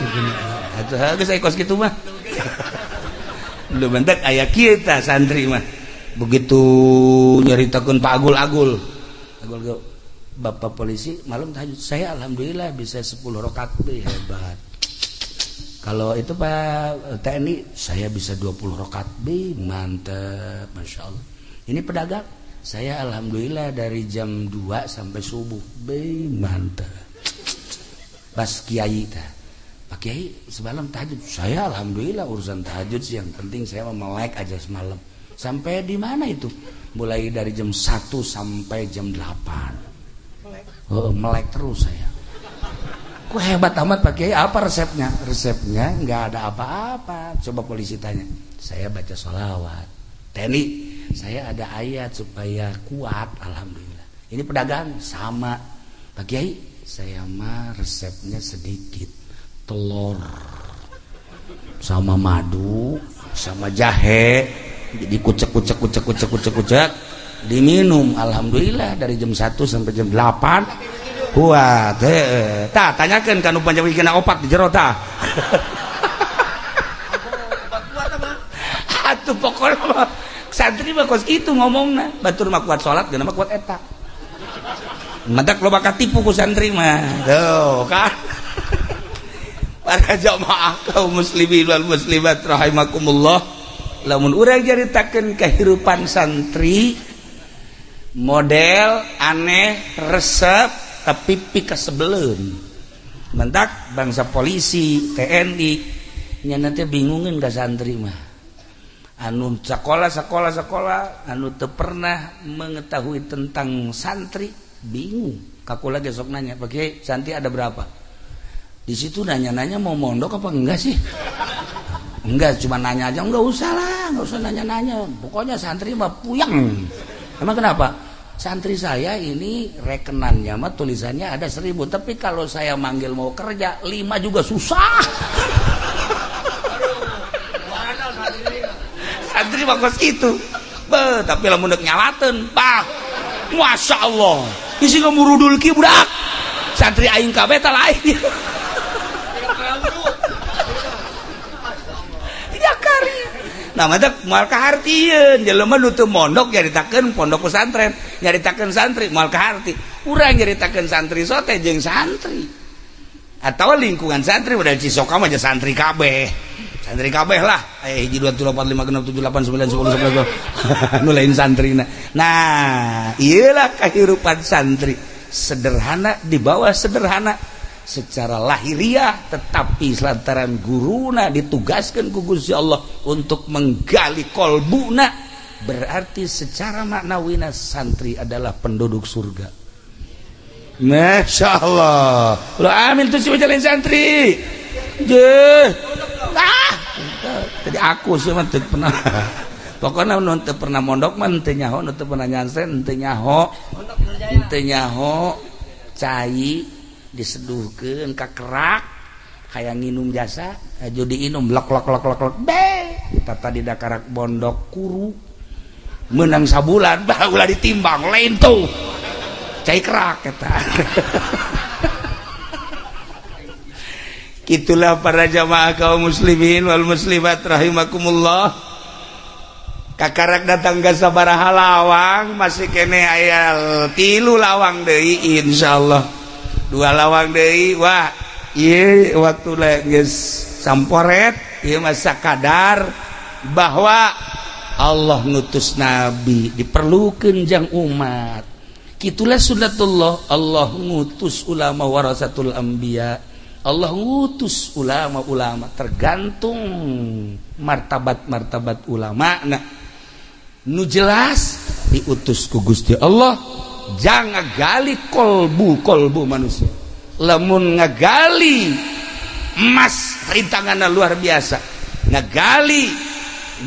A: atuh geus aya kos kitu mah lu bentek aya kieu tah santri mah begitu nyaritakeun Pak Agul Bapak polisi malam tahajud saya alhamdulillah bisa 10 rakaat hebat kalau itu Pak TNI saya bisa 20 rakaat mantap Masya Allah ini pedagang saya alhamdulillah dari jam 2 sampai subuh mantap pas kiai Pak Kiai semalam tahajud saya alhamdulillah urusan tahajud sih yang penting saya mau melek aja semalam sampai di mana itu mulai dari jam 1 sampai jam 8 melek terus saya kok hebat amat Pak Kiai apa resepnya nggak ada apa-apa coba polisi tanya saya baca sholawat TNI saya ada ayat supaya kuat alhamdulillah ini pedagang sama Pak Kiai saya mah resepnya sedikit telur sama madu sama jahe dikucek diminum alhamdulillah dari jam 1 sampai jam 8 kuat tah tanyakeun ka nu panjawikeun opat di jero tah atuh pokona mah santri mah kos kitu ngomongna batur mah kuat salat geuna mah kuat eta madak loba katipu ku santri mah tuh kan para jamaah kaum muslimin wal muslimat rahimakumullah lamun urang nyaritakeun kahirupan santri model aneh resep tapi pika sebelum mentak bangsa polisi TNI nya nanti bingungin ka santri mah anu sekolah anu teu pernah mengetahui tentang santri bingung kakula besok nanya pakai santri ada berapa di situ nanya mau mondok apa enggak sih enggak cuma nanya aja enggak usah nanya pokoknya santri mah puyeng emang kenapa santri saya ini rekenannya mah tulisannya ada 1000 tapi kalau saya manggil mau kerja 5 juga susah santri mah kos gitu tapi lamun deuk nyalateun Pak Masya Allah isi ngamurudul kieu budak santri aing kabeh tah lain nah madak moal kahartieun jelema nu teu mondok nyaritakeun pondok pesantren nyaritakeun santri moal kaharti urang nyaritakeun santri sote jeung santri atau lingkungan santri udah Cisoka mah aja santri kabeh lah hiji 2 3 4 5 6 7 8 9 10 11 nu lain santrina nah ieulah kahirupan santri sederhana di bawah sederhana secara lahiriah tetapi lantaran guruna ditugaskan ku Gusti Allah untuk menggali kolbuna berarti secara maknawina santri adalah penduduk surga. Masya Allah lo amin tuh si jalan santri jadi aku sih mah pernah pokoknya teu pernah mondok mah teu nyaho teu pernah nyansen teu nyaho cai diseduhkeun ka kerak hayang nginum jasa aju diinum lok tata di dakarak bondok kuru menang sabulan baheula ditimbang lain tuh cai kerak eta itulah para jamaah kaum muslimin wal muslimat rahimakumullah kakarak datang ka sabaraha lawang masih kene aya 3 lawang deui insyaallah 2 lawang deui wah ieu waktu geus samporet ieu mah sakadar bahwa Allah ngutus nabi diperlukeun jang umat Kitulah sunnatullah. Allah ngutus ulama warasatul anbiya. Allah ngutus ulama-ulama, tergantung martabat-martabat ulama. Nah, nu jelas diutus ku Gusti Allah. Jangan gali kolbu manusia. Lamun ngagali emas rintanganna luar biasa, ngagali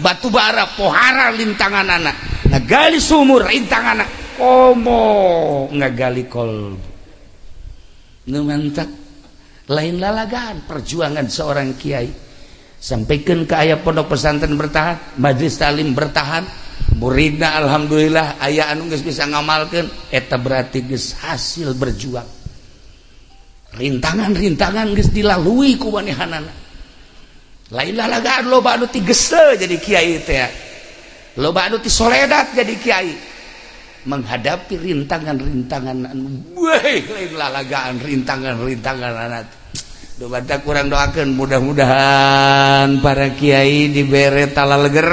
A: batu bara pohara rintangan anak, ngagali sumur rintangan anak, komo ngagali kolbu. Nu mantak lain lalagaan perjuangan seorang kiai. Sampaikan ke aya pondok pesantren bertahan, majelis talim bertahan, muridna alhamdulillah aya anu geus bisa ngamalkeun, eta berarti geus hasil berjuang. Rintangan-rintangan geus dilalui ku manehanana. Lain lalagaan loba anu ti geuseu jadi kiai teh. Loba anu ti soledat jadi kiai. Menghadapi rintangan-rintangan anu lain lalagaan rintangan-rintangan anak. Dobata kurang doakeun mudah-mudahan para kiai dibere talaleger,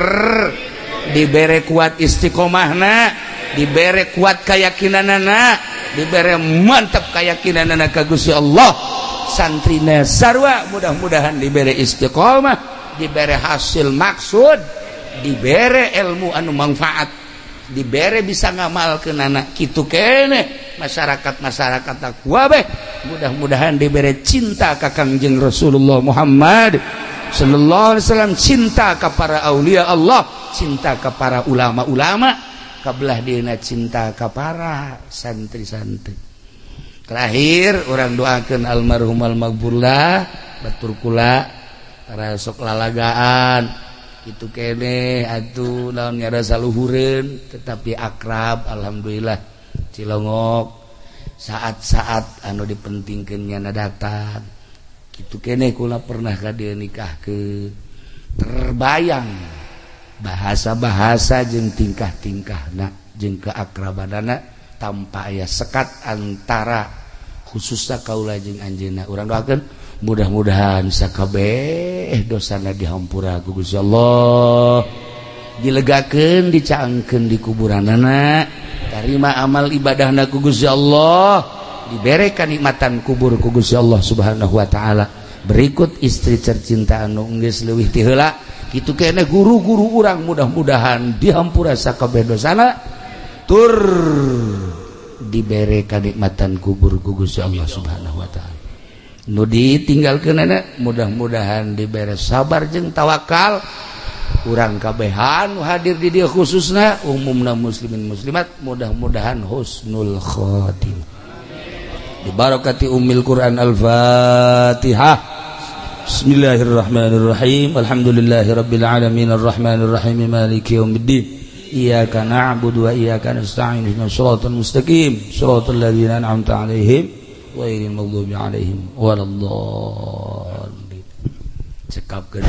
A: dibere kuat istiqomahna, dibere kuat keyakinanana, dibere mantap keyakinanana ka Gusti Allah. Santrina sarua mudah-mudahan dibere istiqomah, dibere hasil maksud, dibere ilmu anu manfaat, dibere bisa ngamalkeun anak kitu keneh. Masyarakat takwa beh mudah-mudahan diberi cinta ka Kangjeng Rasulullah Muhammad sallallahu alaihi wasallam, cinta ka para aulia Allah, cinta ka para ulama-ulama, kabelah dieuna cinta ka para santri-santri. Terakhir orang doakeun almarhum almaghfurlah batur kula para sok lalagaan kitu keneh atuh naon nyara saluhureun tetapi akrab alhamdulillah. Cilongok saat-saat anu dipentingkeun nyana datang kitu keneh kula pernah ka dieu nikahkeun, terbayang bahasa-bahasa jeung tingkah-tingkahna jeung keakrabanana tanpa aya sekat antara khususna kaula jeung anjeunna. Urang doakeun mudah-mudahan sakabeh dosana dihampura ku Gusti Allah, dilegakeun dicaangkeun di kuburanana, tarima amal ibadahna ku Gusti Allah, dibere kanikmatan kubur ku Gusti Allah Subhanahu wa taala. Berikut istri tercinta anu geus leuwih ti heula kitu keneh guru-guru urang mudah-mudahan dihampura sakabeh dosana tur dibere kanikmatan kubur ku Gusti Allah Subhanahu wa taala. Nu ditinggalkeunana mudah-mudahan dibere sabar jeung tawakal. Urang kabehan hadir di dia khususna umumna muslimin muslimat mudah-mudahan husnul khotimah bi barakati ummil Quran al-Fatihah. Bismillahirrahmanirrahim. Alhamdulillahirabbil alamin arrahmanir rahim maliki yaumiddin. Iyyaka na'budu wa iyyaka nasta'in ihdinas siratal mustaqim siratal ladzina an'amta 'alaihim ghairil maghdubi 'alaihim waladdallin. Cekapkeun